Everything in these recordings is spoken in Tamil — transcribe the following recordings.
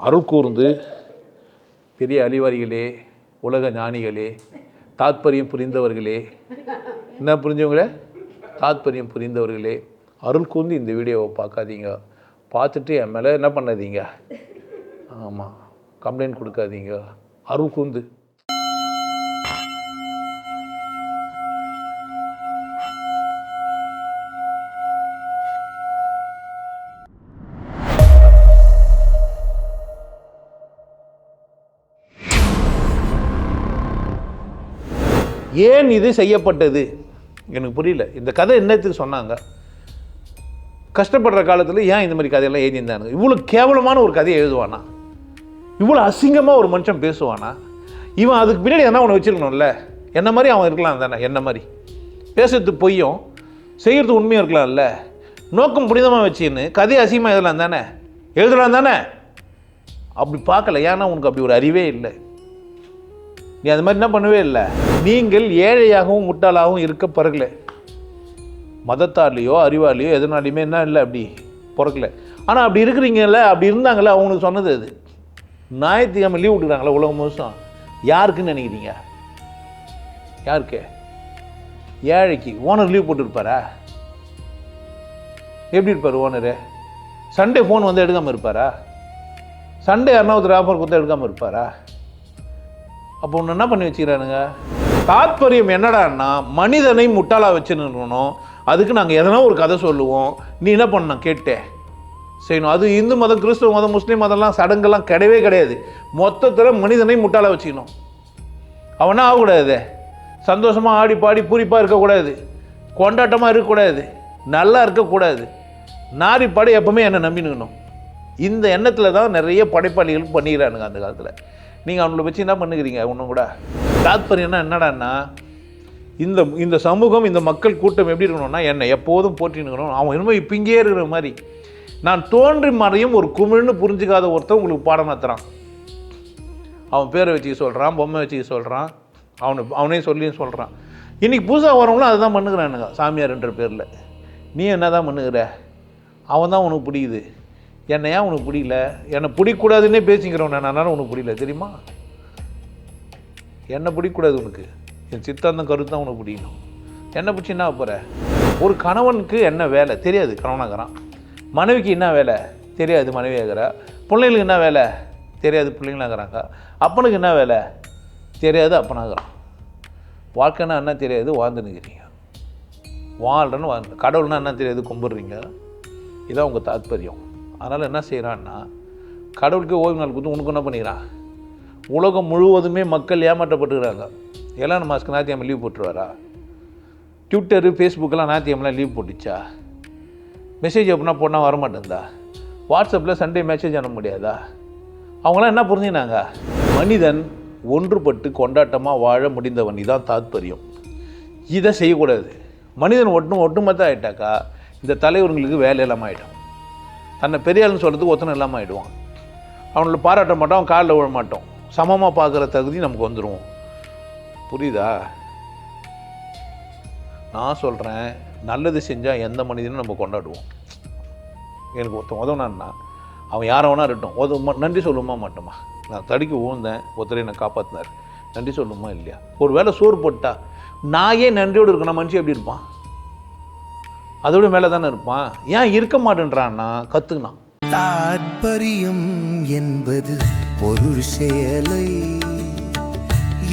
அருள் கூர்ந்து பெரிய அறிவாளிகளே, உலக ஞானிகளே, தாத்பரியம் புரிந்தவர்களே, என்ன புரிஞ்சவங்களே, தாத்பரியம் புரிந்தவர்களே, அருள் கூர்ந்து இந்த வீடியோவை பார்க்காதீங்க. பார்த்துட்டு என் மேலே என்ன பண்ணாதீங்க, ஆமாம் கம்ப்ளைண்ட் கொடுக்காதீங்க. அருள் கூர்ந்து ஏன் இது செய்யப்பட்டது எனக்கு புரியல. இந்த கதை என்னத்துக்கு சொன்னாங்க? கஷ்டப்படுற காலத்தில் ஏன் இந்த மாதிரி கதையெல்லாம் எழுதியிருந்தாங்க? இவ்வளோ கேவலமான ஒரு கதையை எழுதுவானா? இவ்வளோ அசிங்கமாக ஒரு மனுஷன் பேசுவானா? இவன் அதுக்கு பின்னாடி என்ன ஒன்று வச்சுருக்கணும்ல. என்ன மாதிரி அவன் இருக்கலாம் தானே, என்ன மாதிரி பேசுறது பொய்யும் செய்கிறது உண்மையும் இருக்கலாம்ல. நோக்கம் புனிதமாக வச்சுன்னு கதையை அசிங்கமாக எழுதலாம் தானே, எழுதலாம் தானே. அப்படி பார்க்கல. ஏன்னா உனக்கு அப்படி ஒரு அறிவே இல்லை. நீ அது மாதிரி என்ன பண்ணவே இல்லை. நீங்கள் ஏழையாகவும் முட்டாளாகவும் இருக்க பிறகுல, மதத்தாலேயோ அறிவாலேயோ எதனாலையுமே என்ன இல்லை, அப்படி பிறக்கல. ஆனால் அப்படி இருக்கிறீங்கல்ல, அப்படி இருந்தாங்களே, அவங்களுக்கு சொன்னது அது. ஞாயிற்றுக்கிழமை லீவ் விட்டுக்கிறாங்களே உலகம் முழுசும். யாருக்குன்னு நினைக்கிறீங்க? யாருக்கு? ஏழைக்கு. ஓனர் லீவ் போட்டுருப்பாரா? எப்படி இருப்பார் ஓனரு? சண்டே ஃபோன் வந்து எடுக்காமல் இருப்பாரா? சண்டே யாருன்னா ஒருத்தர் ஆஃபர் கொடுத்து எடுக்காமல் இருப்பாரா? அப்போ ஒன்று என்ன பண்ணி வச்சுக்கிறானுங்க? தாத்பரியம் என்னடான்னா, மனிதனை முட்டாளாக வச்சுருக்கணும். அதுக்கு நாங்கள் எதனா ஒரு கதை சொல்லுவோம், நீ என்ன பண்ண கேட்டே செய்யணும். அது இந்து மதம், கிறிஸ்துவ மதம், முஸ்லீம் மதம்லாம் சடங்கெல்லாம் கிடையவே கிடையாது. மொத்தத்தில் மனிதனை முட்டாளாக வச்சுக்கணும். அவனா ஆகக்கூடாது, சந்தோஷமாக ஆடி பாடி பூரிப்பாக இருக்கக்கூடாது, கொண்டாட்டமாக இருக்கக்கூடாது, நல்லா இருக்கக்கூடாது, நாரி பாடி எப்பவுமே என்னை நம்பினுக்கணும். இந்த எண்ணத்தில் தான் நிறைய படைப்பாளிகள் பண்ணிக்கிறானுங்க அந்த காலத்தில். நீங்கள் அவங்கள வச்சு என்ன பண்ணுகிறீங்க? ஒன்றும் கூட. தாத்பரியம்னா என்னடான்னா, இந்த சமூகம், இந்த மக்கள் கூட்டம் எப்படி இருக்கணும்னா, என்னை எப்போதும் போற்றினுக்கணும். அவன் இன்னும் இப்போ இங்கேயே இருக்கிற மாதிரி. நான் தோன்றி மறையும் ஒரு குமிழ்னு புரிஞ்சிக்காத ஒருத்தன் உங்களுக்கு பாடம் நடத்துகிறான். அவன் பேரை வச்சுக்க சொல்கிறான், பொம்மை வச்சுக்க சொல்கிறான், அவனே சொல்லியும் சொல்கிறான். இன்றைக்கி புதுசாக வரவங்களும் அதுதான் பண்ணுகிறானுங்க, சாமியார்ன்ற பேரில். நீ என்ன தான் பண்ணுகிற? அவன் தான் உனக்கு பிடிக்குது. என்னை ஏன் உனக்கு பிடிக்கல? என்னை பிடிக்கூடாதுன்னே பேசிக்கிறவன் நான், உனக்கு பிடிக்கல தெரியுமா? என்னை பிடிக்கூடாது உனக்கு, என் சித்தாந்தம் கருத்து தான் உனக்கு பிடிக்கணும். என்னை பிடிச்சி என்ன போகிற? ஒரு கணவனுக்கு என்ன வேலை தெரியாது, கணவனாகிறான். மனைவிக்கு என்ன வேலை தெரியாது, மனைவியாகிறா. பிள்ளைங்களுக்கு என்ன வேலை தெரியாது, பிள்ளைங்களாகிறாங்க. அப்பனுக்கு என்ன வேலை தெரியாது, அப்பனாகிறான். வாழ்க்கைன்னா என்ன தெரியாது, வாழ்ந்துன்னுக்கிறீங்க. வாழ்றன்னு வாழ்ந்து. கடவுள்னா என்ன தெரியாது, கும்பிட்றீங்க. இதான் உங்கள் தாத்பரியம். அதனால் என்ன செய்கிறான்னா, கடவுளுக்கு ஓய்வு நாள் கொடுத்து உனக்கு என்ன பண்ணிக்கிறான்? உலகம் முழுவதுமே மக்கள் ஏமாற்றப்பட்டுக்கிறாங்க. எல்லாம் மாஸ்க்கு ஞாயிற்றுக்கிழமை லீவ் போட்டுருவாரா? ட்விட்டரு, ஃபேஸ்புக்கெல்லாம் ஞாயிற்றுக்கிழமெலாம் லீவ் போட்டுச்சா? மெசேஜ் அப்படின்னா போனால் வரமாட்டேந்தா? வாட்ஸ்அப்பில் சண்டே மெசேஜ் அனுப்ப முடியாதா? அவங்களாம் என்ன புரிஞ்சுனாங்க? மனிதன் ஒன்றுபட்டு கொண்டாட்டமாக வாழ முடிந்தவன். இதான் தாத்பரியம். இதை செய்யக்கூடாது. மனிதன் ஒட்டுமொத்தம் ஆகிட்டாக்கா இந்த தலைவர்களுக்கு வேலை இல்லாமல் ஆகிடும். தன்னை பெரியாள்னு சொல்கிறதுக்கு ஒருத்தனை இல்லாமல் ஆகிடுவான். அவங்கள பாராட்ட மாட்டோம், அவன் காலில் விழ மாட்டோம். சமமாக பார்க்குற தகுதி நமக்கு வந்துடும். புரியுதா? நான் சொல்கிறேன், நல்லது செஞ்சால் எந்த மனிதனும் நம்ம கொண்டாடுவோம். எனக்கு ஒருத்தன் உதவுனான்னா அவன் யாரை வேணா இருக்கட்டும், நன்றி சொல்லுமா மாட்டோமா? நான் தடிக்க ஊழ்ந்தேன், ஒருத்தரை என்னை காப்பாற்றினார், நன்றி சொல்லுமா இல்லையா? ஒரு வேளை சோறு போட்டா நான் ஏன் நன்றியோடு இருக்கணும்? மனுஷன் எப்படி இருப்பான்? அதோட மேலே தானே இருப்பான். ஏன் இருக்க மாட்டேன்றான்னா கற்றுக்கினான். தாத்பரியம் என்பது ஒரு செயலை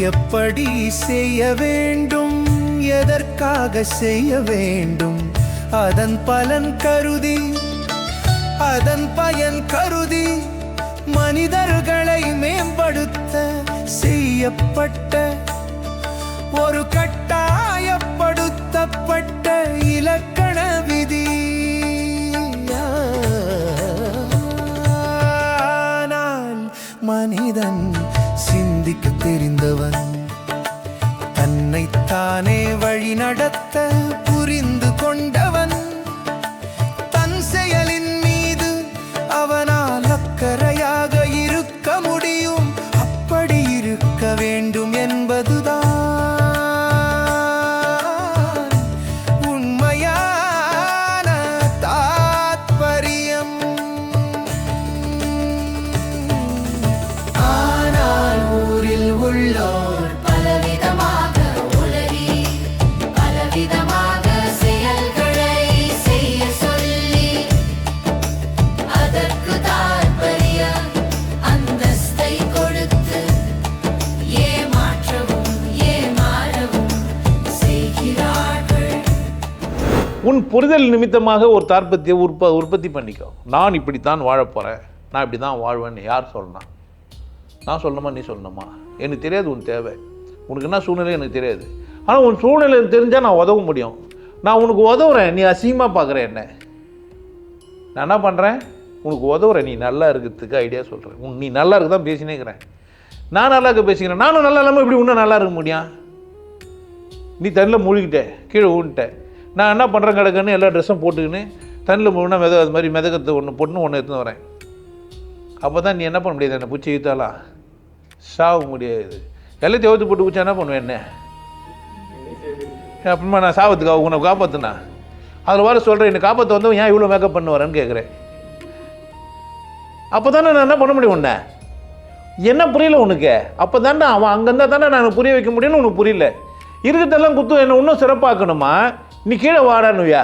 எப்படி செய்ய வேண்டும், எதற்காக செய்ய வேண்டும், அதன் பலன் கருதி, அதன் பயன் கருதி மனிதர்களை மேம்படுத்த செய்யப்பட்ட ஒரு கட்டாயப்படுத்தப்பட்ட இலக்கண விதி. ஆனால் மனிதன் சிந்திக்க தெரிந்தவன், தன்னைத்தானே வழி நடத்த புரிந்து கொண்டவன், தன் செயலின் மீது அவனால் அக்கறையாக இருக்க முடியும். அப்படி இருக்க வேண்டும் என்பதுதான் உண்மையான தாத்பரியம். புரிதல் நிமித்தமாக ஒரு தாற்பத்தியை உற்பத்தி பண்ணிக்கோ. நான் இப்படித்தான் வாழப் போகிறேன், நான் இப்படி தான் வாழ்வேன்னு யார் சொல்லணும்? நான் சொல்லணுமா, நீ சொல்லணுமா? எனக்கு தெரியாது உன் தேவை. உனக்கு என்ன சூழ்நிலை எனக்கு தெரியாது. ஆனால் உன் சூழ்நிலை தெரிஞ்சால் நான் உதவ முடியும். நான் உனக்கு உதவுறேன், நீ அசிங்கமாக பார்க்குற என்ன. நான் என்ன பண்ணுறேன்? உனக்கு உதவுறேன், நீ நல்லா இருக்கிறதுக்கு ஐடியா சொல்கிறேன். நீ நல்லா இருக்க தான் பேசினே இருக்கிறேன். நான் நல்லா இருக்க பேசிக்கிறேன். நானும் நல்லா இல்லாமல் இப்படி இன்னும் நல்லா இருக்க முடியும்? நீ தண்ணியில் மூழ்கிட்டேன், கீழே ஊன்ட்டேன். நான் என்ன பண்ணுறேன்? கிடக்குன்னு எல்லா ட்ரெஸ்ஸும் போட்டுக்கின்னு தண்ணியில் மூழ்கினா அது மாதிரி மிதக்கத்தை ஒன்று போட்டுன்னு ஒன்று எடுத்துன்னு வரேன். அப்போ தான் நீ என்ன பண்ண முடியாது? என்னை பூச்சி இழுத்தாலாம் சாக முடியாது. எல்லாத்தையும் ஓத்து போட்டு பூச்சா என்ன பண்ணுவேன்? என்ன அப்புறமா நான் சாவத்துக்கு உன்னை காப்பாற்றுனா அதில் வர சொல்கிறேன், என்னை காப்பாற்ற வந்தவன் ஏன் இவ்வளோ மேக்கப் பண்ண வரேன்னு கேட்குறேன். அப்போ தானே நான் என்ன பண்ண முடியும்? உன்னை என்ன புரியல உனக்கு? அப்போ தானே அவன் அங்கே இருந்தால் தானே நான் புரிய வைக்க முடியும்னு உனக்கு புரியல. இருக்கிறதெல்லாம் குத்து என்ன இன்னும் சிறப்பாக்கணுமா? நீ கீழே வாடானுயா.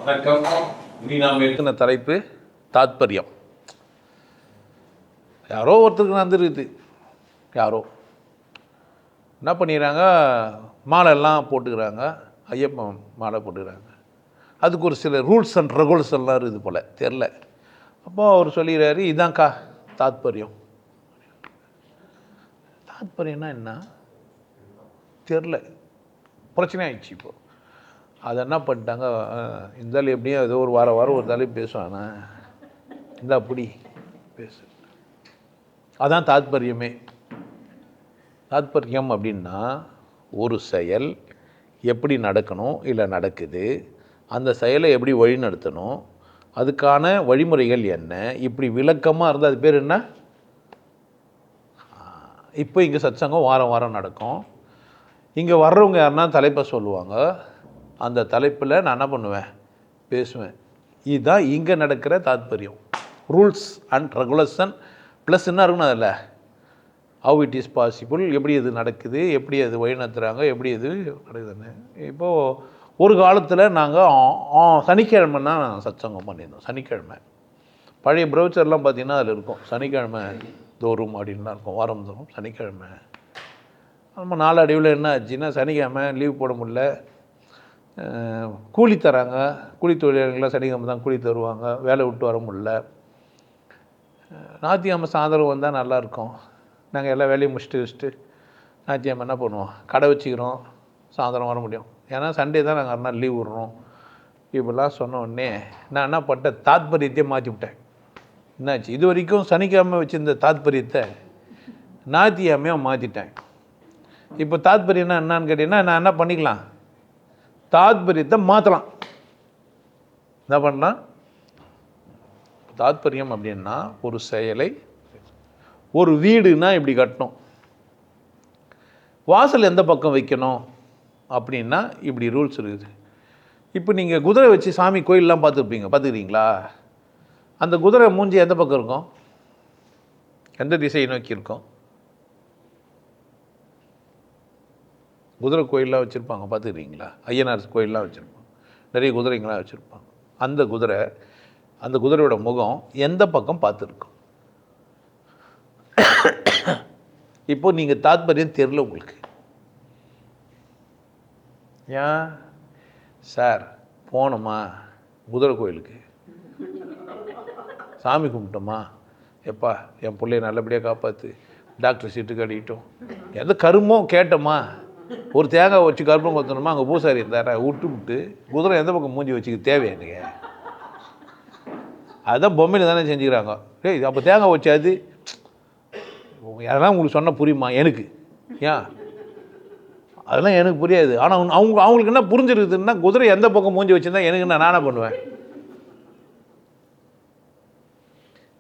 வணக்கம். இனி நாம் எடுக்கிற தலைப்பு தாத்பரியம். யாரோ ஒருத்தருக்கு நடந்துருக்குது. யாரோ என்ன பண்ணிடுறாங்க? மாலையெல்லாம் போட்டுக்கிறாங்க, ஐயப்பன் மாலை போட்டுக்கிறாங்க. அதுக்கு ஒரு சில ரூல்ஸ் அண்ட் ரெகுலேஷன்லாம் இருக்குது போல், தெரில. அப்போது அவர் சொல்லிடுறாரு, இதான்க்கா தாத்பரியம். தாத்பரியம்னா என்ன தெரில, பிரச்சனை ஆயிடுச்சு. இப்போது அதை என்ன பண்ணிட்டாங்க, இருந்தாலும் எப்படியும் ஏதோ ஒரு வாரம் ஒரு தலைப்பு பேசுவானா, இந்த அப்படி பேசு. அதான் தாத்பரியமே. தாத்பரியம் அப்படின்னா ஒரு செயல் எப்படி நடக்கணும், இல்லை நடக்குது, அந்த செயலை எப்படி வழி நடத்தணும், அதுக்கான வழிமுறைகள் என்ன, இப்படி விளக்கமாக இருந்தால் அது பேர் என்ன? இப்போ இங்கே சத்சங்கம் வாரம் நடக்கும். இங்கே வர்றவங்க யாருன்னா தலைப்பை சொல்லுவாங்க. அந்த தலைப்பில் நான் என்ன பண்ணுவேன்? பேசுவேன். இதுதான் இங்கே நடக்கிற தாத்பரியம். ரூல்ஸ் அண்ட் ரெகுலேஷன் ப்ளஸ் என்ன இருக்குன்னு அதில் ஹவ் இட் இஸ் பாசிபிள், எப்படி இது நடக்குது, எப்படி அது வழி நடத்துகிறாங்க, எப்படி இது நடக்குதுன்னு. இப்போது ஒரு காலத்தில் நாங்கள் சனிக்கிழமைன்னா சத்சங்கம் பண்ணியிருந்தோம். சனிக்கிழமை பழைய ப்ரௌச்சர்லாம் பார்த்திங்கன்னா அதில் இருக்கும், சனிக்கிழமை தோறும் அப்படின்லாம் இருக்கும், வாரம் தோறும் சனிக்கிழமை. நம்ம நாளடைவில் என்ன ஆச்சுன்னா, சனிக்கிழமை லீவ் போட முடியல, கூலி தராங்க, கூலி தொழிலாளர்களாக சனிக்கிழமை தான் கூலி தருவாங்க, வேலை விட்டு வர முடியல. ஞாயிற்றுக்கிழமை சாயந்தரம் வந்தால் நல்லாயிருக்கும். நாங்கள் எல்லா வேலையும் முடிச்சுட்டு ஞாயிற்றுக்கிழமை என்ன பண்ணுவோம்? கடை வச்சுக்கிறோம், சாயந்தரம் வர முடியும். ஏன்னா சண்டே தான் நாங்கள் 2 நாள் லீவ் விட்றோம். இப்படிலாம் சொன்ன உடனே நான் என்ன பண்ணிட்டேன்? தாத்பரியத்தையே மாற்றி விட்டேன். என்னாச்சு? இது வரைக்கும் சனிக்கிழமை வச்சுருந்த தாத்பரியத்தை ஞாயிற்றுக்கிழமையாக மாற்றிட்டேன். இப்போ தாத்பரியம்னா என்னான்னு கேட்டிங்கன்னா, நான் என்ன பண்ணிக்கலாம்? தாத்பரியத்தை மாற்றலாம். என்ன பண்ணலாம்? தாத்பரியம் அப்படின்னா ஒரு செயலை, ஒரு வீடுனா இப்படி கட்டணும், வாசல் எந்த பக்கம் வைக்கணும் அப்படின்னா இப்படி ரூல்ஸ் இருக்குது. இப்போ நீங்கள் குதிரை வச்சு சாமி கோயிலெலாம் பார்த்துக்கிறீங்களா? அந்த குதிரை மூஞ்சி எந்த பக்கம் இருக்கும்? எந்த திசையை நோக்கி இருக்கும்? குதிரை கோயிலெலாம் வச்சுருப்பாங்க, பார்த்துக்கிறீங்களா? ஐயனார் கோயிலெலாம் வச்சுருப்பாங்க, நிறைய குதிரைங்களாம் வச்சுருப்பாங்க. அந்த குதிரையோட முகம் எந்த பக்கம் பார்த்துருக்கும்? இப்போ நீங்கள் தாத்பரியம் தெரியல உங்களுக்கு. ஏன் சார் போனோமா குதிரை கோயிலுக்கு, சாமி கும்பிட்டோமா, எப்பா என் பிள்ளைய நல்லபடியாக காப்பாற்று, டாக்டர் சீட்டுக்கு அடிக்கிட்டோம், எந்த கருமோ கேட்டோமா, ஒரு தேங்காய் வச்சு கருப்பம் கொத்தணுமா, அங்கே பூசாரி இருந்தாரா, விட்டு குதிரை எந்த பக்கம் மூஞ்சி வச்சுக்க தேவையா எனக்கு? அதுதான் பொம்மையில் தானே செஞ்சுக்கிறாங்க. டேய் அப்போ தேங்காய் வச்சு அது அதெல்லாம் உங்களுக்கு சொன்னால் புரியுமா? எனக்கு ஏன் அதெல்லாம் எனக்கு புரியாது. ஆனால் அவங்களுக்கு என்ன புரிஞ்சிருக்குதுன்னா, குதிரை எந்த பக்கம் மூஞ்சி வச்சுருந்தா எனக்கு நானே பண்ணுவேன்.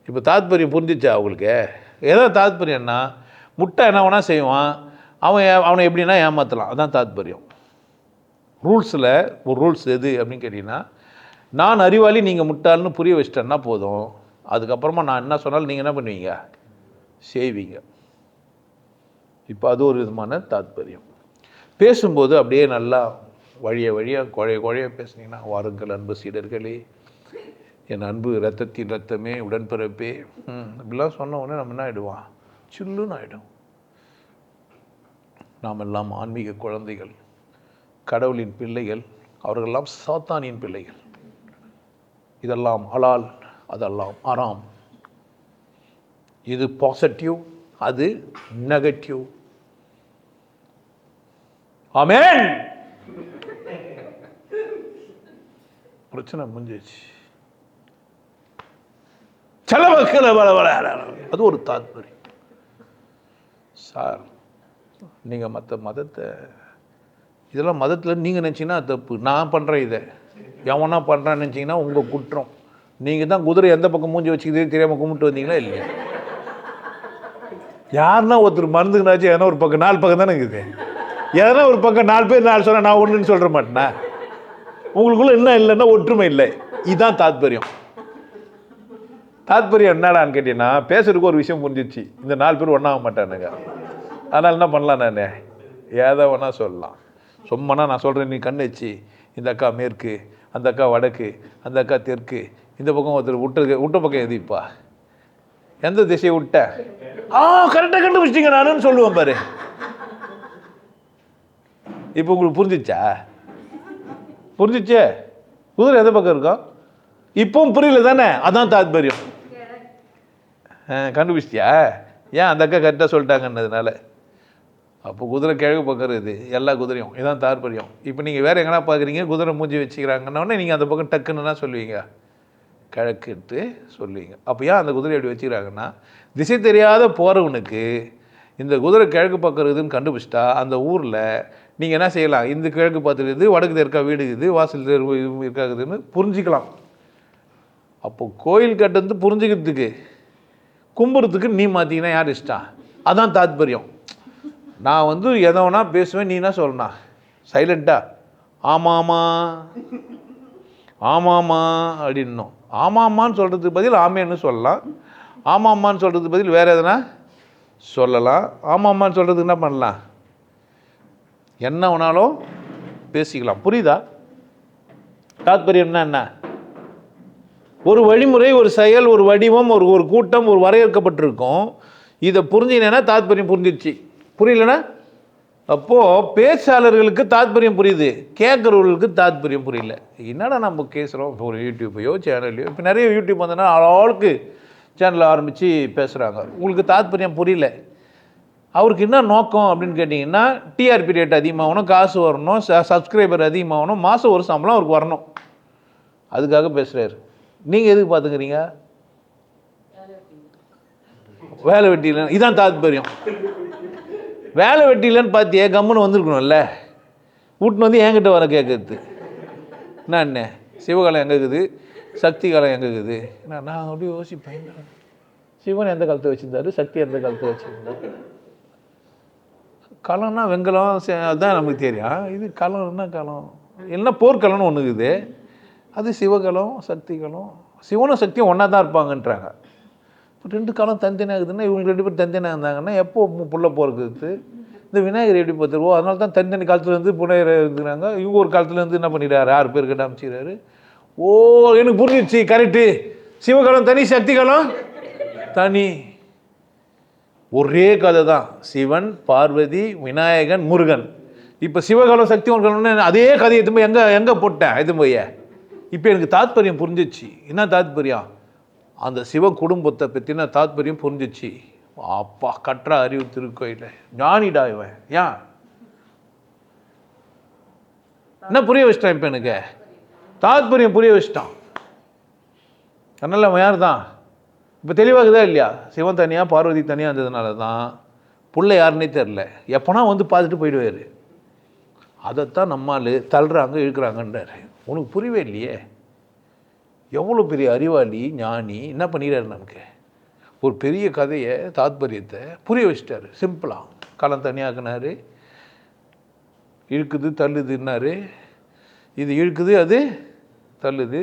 இப்போ தாத்பரியம் புரிஞ்சிச்சா அவங்களுக்கு? ஏதோ தாத்பரியம்னா முட்டை என்ன வேணால் செய்வான், அவனை எப்படின்னா ஏமாற்றலாம். அதுதான் தாத்பரியம். ரூல்ஸில் ஒரு ரூல்ஸ் எது அப்படின்னு கேட்டிங்கன்னா, நான் அறிவாளி நீங்கள் முட்டாள்னு புரிய வச்சிட்டேன்னா போதும். அதுக்கப்புறமா நான் என்ன சொன்னாலும் நீங்கள் என்ன பண்ணுவீங்க? செய்வீங்க. இப்போ அது ஒரு விதமான தாத்பரியம். பேசும்போது அப்படியே நல்லா வழியாக குழைய பேசுனீங்கன்னா, வாருங்கள் அன்பு சீடர்களே, என் அன்பு ரத்தத்தின் ரத்தமே, உடன்பிறப்பே, இப்படிலாம் சொன்ன உடனே நம்ம என்ன ஆகிடுவான்? சில்லுன்னு ஆகிடும். நாம் எல்லாம் ஆன்மீக குழந்தைகள், கடவுளின் பிள்ளைகள், அவர்களெல்லாம் சாத்தானின் பிள்ளைகள். இதெல்லாம் ஹலால், அதெல்லாம் ஹராம். இது பாசிட்டிவ், அது நெகட்டிவ். ஆமென். பிரச்சனை முடிஞ்சிச்சு. அது ஒரு தாத்பரியம். சார், நீங்கள் மற்ற மதத்தை, இதெல்லாம் மதத்தில் நீங்கள் நினச்சிங்கன்னா தப்பு. நான் பண்ணுறேன், இதை எவனா பண்ணுறான்னு நினச்சிங்கன்னா உங்கள் குற்றம். நீங்கள் தான் குதிரை எந்த பக்கம் மூஞ்சி வச்சுக்கிதே தெரியாமல் கும்பிட்டு வந்தீங்களா இல்லையா? யாருன்னா ஒருத்தர் மருந்துக்குனாச்சும் எதனா ஒரு பக்கம் 4 பக்கம் தானே இருக்குது. எதனா ஒரு பக்கம் 4 பேர் 4 சொன்னால் நான் ஒன்றுன்னு சொல்கிற மாட்டேனா? உங்களுக்குள்ள என்ன இல்லைன்னா ஒற்றுமை இல்லை. இதுதான் தாத்பரியம். தாத்பரியம் என்னடான்னு கேட்டீங்கன்னா, பேசுறதுக்கு ஒரு விஷயம் புரிஞ்சிச்சு. இந்த 4 பேர் ஒன்றாக மாட்டானுங்க. அதனால் என்ன பண்ணலாம்? நான் ஏதோ வேணா சொல்லலாம். சும்மானா நான் சொல்கிறேன், நீ கண் வச்சு இந்த அக்கா மேற்கு, அந்த அக்கா வடக்கு, அந்த அக்கா தெற்கு, இந்த பக்கம் ஒருத்தர் விட்ட பக்கம் எதிப்பா, எந்த திசையை விட்ட? கரெக்டாக கண்டுபிடிச்சிங்க நானுன்னு சொல்லுவேன் பாரு. இப்போ உங்களுக்கு புரிஞ்சிச்சா? புரிஞ்சிச்சே? குதிரை எந்த பக்கம் இருக்கும்? இப்பவும் புரியல தானே? அதான் தாத்பரியம். கண்டுபிடிச்சிட்டியா? ஏன் அந்த அக்கா கரெக்டாக சொல்லிட்டாங்கன்னதுனால. அப்போ குதிரை கிழக்கு பக்கம் இருக்குது, எல்லா குதிரையும். இதான் தாற்பயம். இப்போ நீங்கள் வேறு எங்கன்னா பார்க்குறீங்க, குதிரை மூஞ்சி வச்சுக்கிறாங்கன்னொடனே நீங்கள் அந்த பக்கம் டக்குன்னா சொல்லுவீங்க, கிழக்குன்ட்டு சொல்லுவீங்க. அப்போ ஏன் அந்த குதிரை எப்படி வச்சுக்கிறாங்கன்னா, திசை தெரியாத போகிறவனுக்கு இந்த குதிரை கிழக்கு பக்கம் இருக்குதுன்னு கண்டுபிடிச்சிட்டா அந்த ஊரில் நீங்கள் என்ன செய்யலாம்? இந்த கிழக்கு பார்த்துருக்குது, வடக்கு தெற்கா வீடு இருக்குது, வாசல் தெரு இருக்காகுதுன்னு புரிஞ்சிக்கலாம். அப்போது கோயில் கட்டுறது புரிஞ்சுக்கிறதுக்கு, கும்புறதுக்கு நீ மாற்றிங்கன்னா யார் இஷ்டம்? அதான் தாத்பரியம். நான் எதை வேணா பேசுவேன், நீ என்ன சொல்லணும்? சைலண்ட்டாக ஆமாம்மா ஆமாம்மா அப்படின்னும். ஆமாம்மான்னு சொல்கிறதுக்கு பதில் ஆமேன்னு சொல்லலாம். ஆமாம்மான்னு சொல்கிறதுக்கு பதில் வேறு எதுனா சொல்லலாம். ஆமாம்மான்னு சொல்கிறதுக்கு என்ன பண்ணலாம்? என்ன வேணாலும் பேசிக்கலாம். புரியுதா? தாத்பரியம்னா என்ன? ஒரு வழிமுறை, ஒரு செயல், ஒரு வடிவம், ஒரு கூட்டம், ஒரு வரையறுக்கப்பட்டிருக்கும். இதை புரிஞ்சினா தாத்பரியம் புரிஞ்சிடுச்சு. புரியலன்னா அப்போது பேச்சாளர்களுக்கு தாத்பரியம் புரியுது, கேட்குறவர்களுக்கு தாத்பரியம் புரியல. என்னடா நம்ம பேசுகிறோம்? இப்போ ஒரு யூடியூப்பையோ சேனல்லையோ, இப்போ நிறைய யூடியூப் வந்தோன்னா ஆளுக்கு சேனல் ஆரம்பித்து பேசுகிறாங்க. உங்களுக்கு தாத்பரியம் புரியல. அவருக்கு என்ன நோக்கம் அப்படின்னு கேட்டிங்கன்னா, டிஆர்பி ரேட் அதிகமாகணும், காசு வரணும், சப்ஸ்கிரைபர் அதிகமாகணும், மாதம் ஒரு சம்பளம் அவருக்கு வரணும். அதுக்காக பேசுகிறாரு. நீங்கள் எதுக்கு பார்த்துக்கிறீங்க? வேலை வெட்டியில். இதான் தாத்பரியம். வேலை வெட்டியிலன்னு பார்த்தியே கம்முன்னு வந்துருக்கணும்ல. வீட்டுன்னு என்கிட்ட வர கேட்குறது என்ன? சிவகாலம் எங்கே இருக்குது, சக்தி காலம் எங்கே இருக்குது? நான் அப்படியே யோசிப்பேன், சிவன் எந்த காலத்தை வச்சுருந்தாரு, சக்தி எந்த காலத்தை வச்சுருந்தாரு? களம்னா வெங்கலம், அதுதான் நமக்கு தெரியும். இது களம் என்ன களம்? இல்லைன்னா போர்க்களம்னு ஒன்று இருக்குது, அது சிவகலம், சக்தி களம். சிவனும் சக்தியும் ஒன்றா தான் இருப்பாங்கன்றாங்க. இப்போ 2 காலம் தனித்தனியாக இருக்குதுன்னா, இவங்க 2 பேர் தனித்தனியாக இருந்தாங்கன்னா எப்போ புள்ள போகிறது? இந்த விநாயகர் எப்படி பார்த்துருவோம்? அதனால தான் தனித்தனி காலத்துலேருந்து புனையர் இருக்கிறாங்க. இவங்க ஒரு காலத்துலேருந்து என்ன பண்ணிடுறாரு, 6 பேர் கிட்ட அமைச்சிடுறாரு. எனக்கு புரிஞ்சிடுச்சு, கரெக்டு. சிவகாலம் தனி, சக்தி காலம் தனி. ஒரே கதை தான். சிவன், பார்வதி, விநாயகன், முருகன். இப்போ சிவகாலம், சக்தி காலம்னு அதே கதையை திரும்ப எங்கே போட்டேன்? இது போய் இப்போ எனக்கு தாத்பரியம் புரிஞ்சிச்சு. என்ன தாத்பரியம்? அந்த சிவ குடும்பத்தை பற்றின தாத்பரியம் புரிஞ்சிச்சு. அப்பா, கற்ற அறிவு திருக்கோயில் ஞானிடா இவன். ஏன் என்ன புரிய வச்சிட்டான்? இப்போ எனக்கு தாத்பரியம் புரிய வச்சிட்டான். அதனால் அவன் யார் தான் இப்போ தெளிவாகுதா இல்லையா? சிவன் தனியாக, பார்வதி தனியாக இருந்ததுனால தான் புள்ள யாருன்னே தெரில. எப்போனா பார்த்துட்டு போயிடுவார். அதைத்தான் நம்மால் தள்ளுறாங்க, இழுக்கிறாங்கன்றார். உனக்கு புரியவே இல்லையே. எவ்வளோ பெரிய அறிவாளி, ஞானி என்ன பண்ணிடுறாரு? நமக்கு ஒரு பெரிய கதையை, தாத்பரியத்தை புரிய வச்சிட்டாரு. சிம்பிளாக காலம் தனியாக்குனாரு. இழுக்குது தள்ளுதுன்னாரு. இது இழுக்குது, அது தள்ளுது.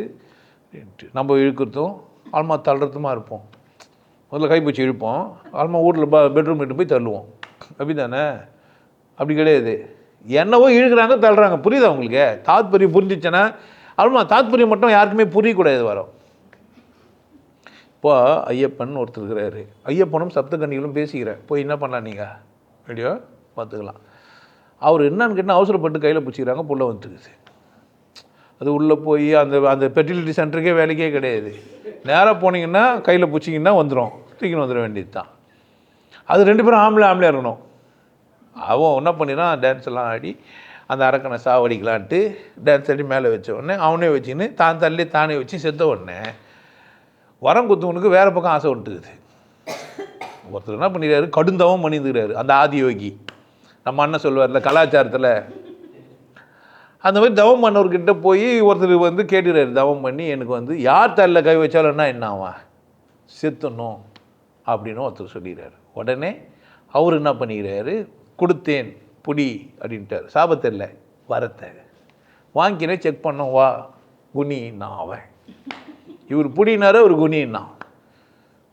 நம்ம இழுக்கிறதும் ஆல்மா தள்ளுறதுமா இருப்போம். முதல்ல கைப்பூச்சி இழுப்போம், ஆல்மா வீட்டில் பெட்ரூம் கிட்ட போய் தள்ளுவோம். அப்படி தானே? அப்படி கிடையாது. என்னவோ இழுக்கிறாங்க தள்ளுறாங்க. புரியுதா உங்களுக்கு? தாத்பரியம் புரிஞ்சிச்சுன்னா அவ்வளோ. தாத்பரியம் மட்டும் யாருக்குமே புரியக்கூடாது வரும். இப்போ ஐயப்பன் ஒருத்தர் இருக்கிறாரு. ஐயப்பனும் சப்தகன்னிகளும் பேசிக்கிறேன். போய் என்ன பண்ணலாம் நீங்கள் வீடியோ பார்த்துக்கலாம். அவர் என்னன்னு கேட்டால் அவசரப்பட்டு கையில் பிடிச்சிக்கிறாங்க, புள்ள வந்துட்டுக்குது. அது உள்ளே போய் அந்த ஃபெர்டிலிட்டி சென்டருக்கே வேலைக்கே கிடையாது. நேராக போனீங்கன்னா கையில் பிடிச்சிங்கன்னா வந்துடும், தூக்கின்னு வந்துட வேண்டியது தான். அது 2 பேரும் ஆம்பளையாக இருக்கணும். அவன் என்ன பண்ணிடான், டான்ஸ் எல்லாம் ஆடி அந்த அரக்கனை சாவடிக்கலான்ட்டு டான்ஸ் ஆடி மேலே வச்ச உடனே அவனே வச்சுன்னு தான் தள்ளி தானே வச்சு செத்த உடனே வரம் குத்துவனுக்கு வேறு பக்கம் ஆசை விட்டுக்குது. ஒருத்தர் என்ன பண்ணிடுறாரு, கடுந்தவம் பண்ணியிருக்கிறாரு. அந்த ஆதியோகி நம்ம அண்ணன் சொல்லுவார்ல கலாச்சாரத்தில், அந்த மாதிரி தவம் பண்ணவர்கிட்ட போய் ஒருத்தர் வந்து கேட்டுக்கிறாரு, தவம் பண்ணி எனக்கு யார் தள்ள கை வச்சாலும்னா என்ன ஆவான், செத்துணும் அப்படின்னு ஒருத்தர் சொல்லிடுறாரு. உடனே அவர் என்ன பண்ணிக்கிறாரு, கொடுத்தேன் புடி அப்படின்ட்டார். சாபத்தை இல்லை, வரத்தை வாங்கினே செக் பண்ணோம், வா குனின்னா அவன். இவர் புடினாரு, ஒரு குனின்னா.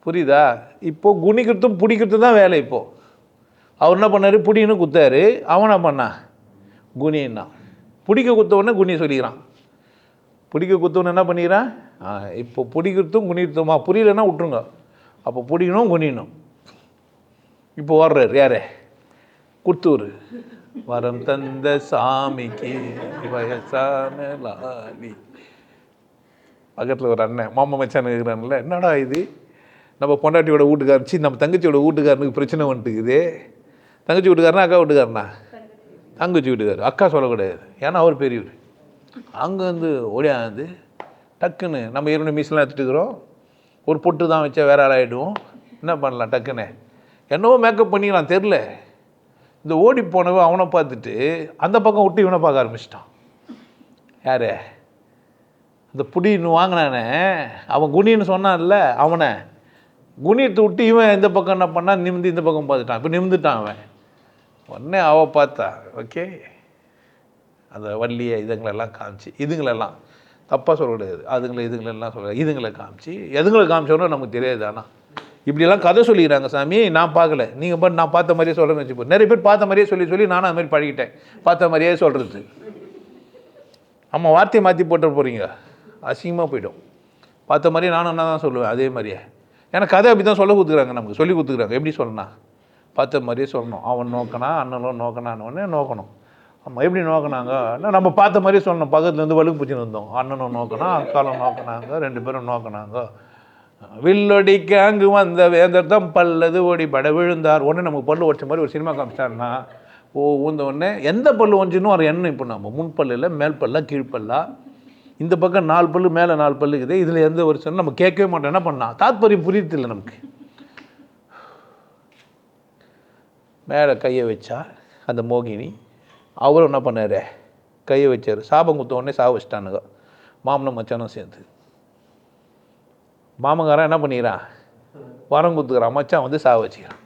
புரியுதா? இப்போது குனிக்கிறதும் பிடிக்கிறதும் தான் வேலை. இப்போது அவர் என்ன பண்ணார், புடின்னு குத்தாரு. அவன் என்ன பண்ணான், குனின்னா. பிடிக்க குத்தவொடனே குனி சொல்லிக்கிறான். பிடிக்க குத்தவொன்னு என்ன பண்ணிக்கிறான். இப்போ பிடிக்கிறதும் குனிக்கிறதுமா புரியலன்னா விட்டுருங்க. அப்போ பிடிக்கணும் குனியணும். இப்போ ஓடுறாரு யார், குத்தூர். வரம் தந்த சாமிக்கு வயசான லாலி. பக்கத்தில் ஒரு அண்ணன் மாமா மச்சான் இருக்கிறான்ல, என்னடா இது நம்ம பொண்டாட்டியோட வீட்டுக்காரச்சி நம்ம தங்கச்சியோட வீட்டுக்காரனுக்கு பிரச்சனை வந்துட்டுக்குது. தங்கச்சி வீட்டுக்காரனா அக்கா வீட்டுக்காரனா, தங்கச்சி வீட்டுக்காரர். அக்கா சொல்லக்கூடாது, ஏன்னா அவர் பெரியவர். அங்கேருந்து ஓடியாந்து டக்குன்னு நம்ம 2 மீஸ்லாம் எடுத்துட்டுக்கிறோம், ஒரு பொட்டு தான் வச்சா வேற ஆள் ஆகிடுவோம். என்ன பண்ணலாம், டக்குன்னு என்னவோ மேக்கப் பண்ணிக்கலாம் தெரில. இந்த ஓடி போனவன் அவனை பார்த்துட்டு அந்த பக்கம் விட்டு இவனை பார்க்க ஆரம்பிச்சிட்டான். யார், அந்த புடின்னு வாங்கினானே அவன் குனின்னு சொன்னான்ல, அவனை குனியத்தை விட்டு இவன் இந்த பக்கம் என்ன பண்ணான், நிமிந்து இந்த பக்கம் பார்த்துட்டான். இப்போ நிமிந்துட்டான் அவன். உடனே அவள் பார்த்தா, ஓகே அந்த வள்ளியை இதுங்களெல்லாம் காமிச்சு, இதுங்களெல்லாம் தப்பாக சொல்லக்கூடாது, இதுங்களெல்லாம் சொல்ல, இதுங்களை காமிச்சு எதுங்களை காமிச்சோன்னு நமக்கு தெரியாது. ஆனால் இப்படியெல்லாம் கதை சொல்லிக்கிறாங்க சாமி, நான் பார்க்கல. நீங்கள் பாட்டு நான் பார்த்த மாதிரியே சொல்கிறேன்னு வச்சுப்போம். நிறைய பேர் பார்த்த மாதிரியே சொல்லி நானும் அது மாதிரி பழகிட்டேன். பார்த்த மாதிரியே சொல்கிறது. ஆமாம், வார்த்தையை மாற்றி போட்டு போகிறீங்க, அசிங்கமாக போய்டும். பார்த்த மாதிரியே நானும் என்ன தான் சொல்லுவேன் அதே மாதிரியே. ஏன்னா கதை அப்படி தான் சொல்ல கொடுத்துக்கிறாங்க, நமக்கு சொல்லி கொடுத்துக்கிறாங்க. எப்படி சொல்லணும், பார்த்த மாதிரியே சொல்லணும். அவன் நோக்கினா அண்ணனும் நோக்கினான்னு நோக்கணும். ஆமாம், எப்படி நோக்கினாங்க, நம்ம பார்த்த மாதிரியே சொல்லணும். பக்கத்துலேருந்து வலுக்கு பிடிச்சின்னு வந்தோம், அண்ணனும் நோக்கினா அக்காலும் நோக்கினாங்க, 2 பேரும் நோக்கினாங்க. வில்லொடிக்க அங்கு வந்த வேந்தர் தான் பல்லது ஓடி பட விழுந்தார். உடனே நமக்கு பல்லு உடச்ச மாதிரி ஒரு சினிமா காமிச்சாருன்னா ஊந்த உடனே எந்த பல்லு ஒஞ்சின்னு ஒரு எண்ணம். இப்போ நம்ம முன்பல்லு இல்லை, மேல் பல்லா கீழ்ப்பல்லா, இந்த பக்கம் 4 பல்லு மேலே 4 பல்லு இருக்குது, இதில் எந்த ஒரு சொன்னால் நம்ம கேட்கவே மாட்டோம். என்ன பண்ணால் தாத்பரியம் புரியுது இல்லை நமக்கு. மேலே கையை வச்சா அந்த மோகினி, அவரும் என்ன பண்ணார், கையை வச்சார். சாபம் குத்த உடனே சாவ வச்சிட்டானுங்க மாமனும் மச்சானும் சேர்ந்து. மாமங்காரன் என்ன பண்ணிக்கிறான், வரம் குத்துக்கிறான், மச்சான் சாவ வச்சுக்கிறான்.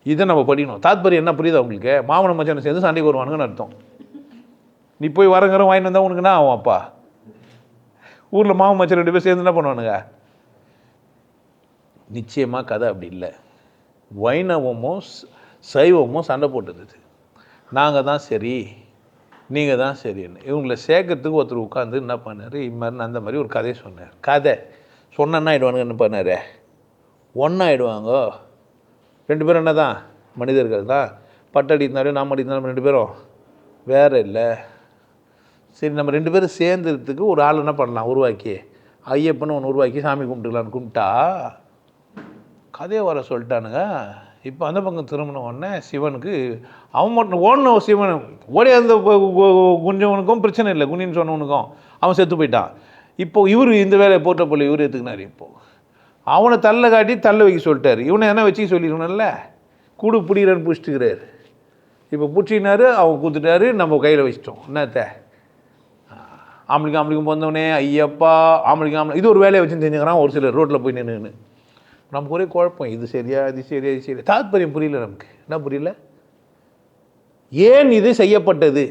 இதை நம்ம படிக்கணும். தாத்பரியம் என்ன புரியுது உங்களுக்கு, மாமனும் மச்சானும் சேர்ந்து சண்டைக்கு வருவானுங்கன்னு அர்த்தம். நீ போய் வரங்கிற வாங்கிட்டு வந்தால் உனக்கு என்ன ஆகும், அப்பா ஊரில் மாமன் மச்சான் 2 பேர் சேர்ந்து என்ன பண்ணுவானுங்க. நிச்சயமாக கதை அப்படி இல்லை. வைணவமும் சைவமும் சண்டை போட்டுருது. நாங்கள் தான் சரி, நீங்கள் தான் சரின்னு. இவங்களை சேர்க்கறதுக்கு ஒருத்தர் உட்காந்து என்ன பண்ணார், இது மாதிரி அந்த மாதிரி ஒரு கதையை சொன்னார். கதை சொன்னா ஆகிடுவானுங்க, என்ன பண்ணார், ஒன்றாயிடுவாங்க 2 பேரும். என்ன தான் மனிதர்கள் தான், பட்டடி இருந்தாலும் நாம் அடித்தாலும் 2 பேரும் வேறு இல்லை. சரி, நம்ம 2 பேரும் சேர்ந்துறதுக்கு ஒரு ஆள் என்ன பண்ணலாம் உருவாக்கி, ஐயப்பன்னு ஒன்று உருவாக்கி சாமி கும்பிட்டுக்கலான்னு கும்பிட்டா கதையை வர சொல்லிட்டானுங்க. இப்போ அந்த பக்கம் திரும்பின உடனே சிவனுக்கு அவன் மட்டும் ஓடணும். சிவன் ஓடி அந்த குஞ்சவனுக்கும் பிரச்சனை இல்லை, குனின்னு சொன்னவனுக்கும் அவன் செத்து போயிட்டான். இப்போது இவர் இந்த வேலையை போட்ட போல இவர் எடுத்துக்கினார். இப்போது அவனை தள்ள காட்டி தள்ள வைக்க சொல்லிட்டார். இவனை என்ன வச்சு சொல்லிடணும்ல, கூடு பிடிக்கிறன்னு பிடிச்சிட்டுக்கிறாரு. இப்போ பிடிச்சினாரு, அவன் கூத்துட்டாரு, நம்ம கையில் வச்சிட்டோம். என்னத்த ஆம்பளிக்கும் போந்தவனே ஐயப்பா, ஆம்பளிக்கும் இது ஒரு வேலையை வச்சு தெரிஞ்சுக்கிறான். ஒரு சிலர் ரோட்டில் போய் நின்று நமக்கு ஒரே குழப்பம், இது சரியா இது சரியா இது சரியா. தாத்பரியம் புரியல நமக்கு. என்ன புரியல, ஏன் இது செய்யப்பட்டது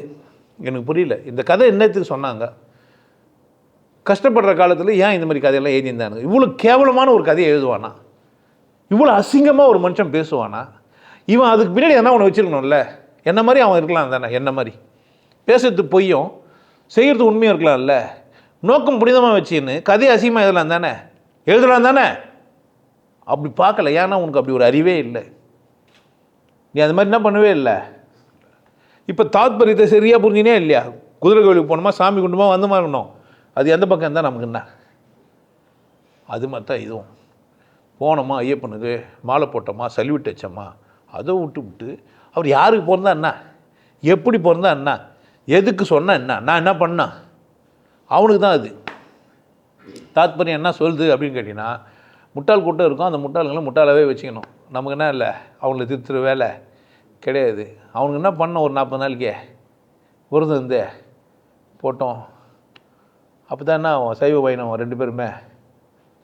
எனக்கு புரியல. இந்த கதை என்னத்துக்கு சொன்னாங்க, கஷ்டப்படுற காலத்தில் ஏன் இந்த மாதிரி கதையெல்லாம் எழுதியிருந்தானுங்க. இவ்வளோ கேவலமான ஒரு கதையை எழுதுவானா, இவ்வளோ அசிங்கமாக ஒரு மனுஷன் பேசுவானா, இவன் அதுக்கு பின்னாடி என்ன ஒன்று வச்சுருக்கணும்ல. என்ன மாதிரி அவன் இருக்கலாம் தானே, என்ன மாதிரி பேசுறது பொய்யும் செய்கிறது உண்மையும் இருக்கலாம்ல. நோக்கம் புனிதமாக வச்சுன்னு கதையை அசிங்கமாக எழுதலாம் தானே, எழுதலாம் தானே. அப்படி பார்க்கல, ஏன்னா உனக்கு அப்படி ஒரு அறிவே இல்லை. நீ அது மாதிரி என்ன பண்ணவே இல்லை. இப்போ தாத்பரியத்தை சரியாக புரிஞ்சினே இல்லையா? குதிரை கோயிலுக்கு போனோமா, சாமி குண்டுமா வந்துமா இருக்கணும், அது எந்த பக்கம் இருந்தால் நமக்கு என்ன? அது மாதிரி தான் இதுவும். போனோமா ஐயப்பனுக்கு மாலை போட்டோமா, சல்யூட் வச்சோமா, அதை விட்டு அவர் யாருக்கு பிறந்தா என்ன, எப்படி பிறந்தா என்ன, எதுக்கு சொன்னால் என்ன, நான் என்ன பண்ணேன், அவனுக்கு தான் அது. தாத்பரியம் என்ன சொல்லுது அப்படின்னு கேட்டிங்கன்னா, முட்டாள் கூட்டம் இருக்கும், அந்த முட்டாளுங்களை முட்டாளாகவே வச்சுக்கணும். நமக்கு என்ன இல்லை, அவங்கள திருத்துற வேலை கிடையாது. அவனுக்கு என்ன பண்ணோம், ஒரு 40 நாளைக்கே விரதம் இருந்து போட்டோம். அப்போ தான் என்ன ஆகும், சைவ வைணவம் 2 பேருமே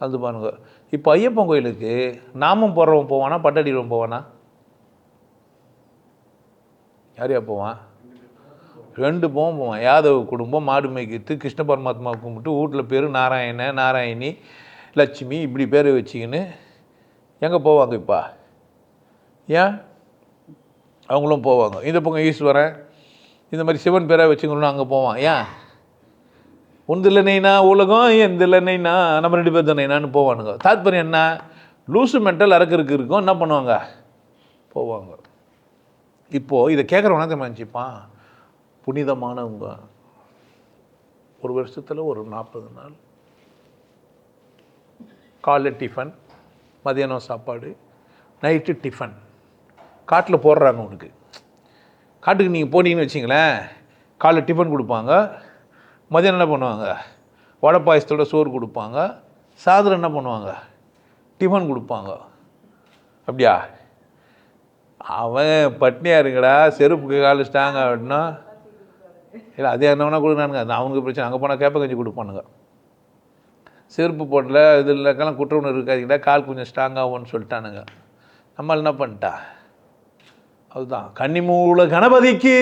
வந்து பாருங்க. இப்போ ஐயப்பன் கோயிலுக்கு நாமம் போடுறவன் போவானா, பட்டடிக்கிறவன் போவானா? யாரையா போவான்? 2 போவான். யாதவ குடும்பம் மாடு மேய்க்கிறது, கிருஷ்ண பரமாத்மா கும்பிட்டு வீட்டில் பேர் நாராயணி, லட்சுமி இப்படி பேர் வச்சுக்கின்னு எங்கே போவாங்க இப்போ? ஏன் அவங்களும் போவாங்க. இந்த பக்கம் ஈஸ்வரன் இந்த மாதிரி சிவன் பேராக வச்சுக்கணும்னு அங்கே போவான். ஏன்? உந்தில்லை நெய்னா உலகம், எந்தில்லை நெய்னா நம்ம 2 பேர் தான் நெய்னான்னு போவானுங்க. தாத்பரியம் என்ன, லூசு மென்டல் அறக்கிறதுக்கு இருக்கும், என்ன பண்ணுவாங்க, போவாங்க. இப்போது இதை கேட்குறவனா தான் நினச்சிப்பான், புனிதமானவங்க ஒரு வருஷத்தில் ஒரு 40 நாள் காலை டிஃபன், மதியானம் சாப்பாடு, நைட்டு டிஃபன் காட்டில் போடுறாங்க. உனக்கு காட்டுக்கு நீங்கள் போனீங்கன்னு வச்சிங்களேன், காலைல டிஃபன் கொடுப்பாங்க, மதியானம் என்ன பண்ணுவாங்க, வடை பாயசத்தோட சோறு கொடுப்பாங்க, சாயந்தரம் என்ன பண்ணுவாங்க, டிஃபன் கொடுப்பாங்க. அப்படியா? அவன் பட்னியாக இருங்கடா, செருப்புக்கு கால் ஸ்ட்ராங் ஆகிடனா இல்லை, அதே என்னவனா கொடுக்குறானுங்க, அது அவனுக்கு பிரச்சனை. அங்கே போனால் கேப்ப கஞ்சி கொடுப்பானுங்க. செருப்பு போடல இது இல்லைக்கெல்லாம் குற்ற உணர்வு இருக்காதுங்கடா, கால் கொஞ்சம் ஸ்ட்ராங் ஆகும்னு சொல்லிட்டானுங்க. நம்மளால் என்ன பண்ணிட்டா, அதுதான் கன்னிமூல கணபதிக்கு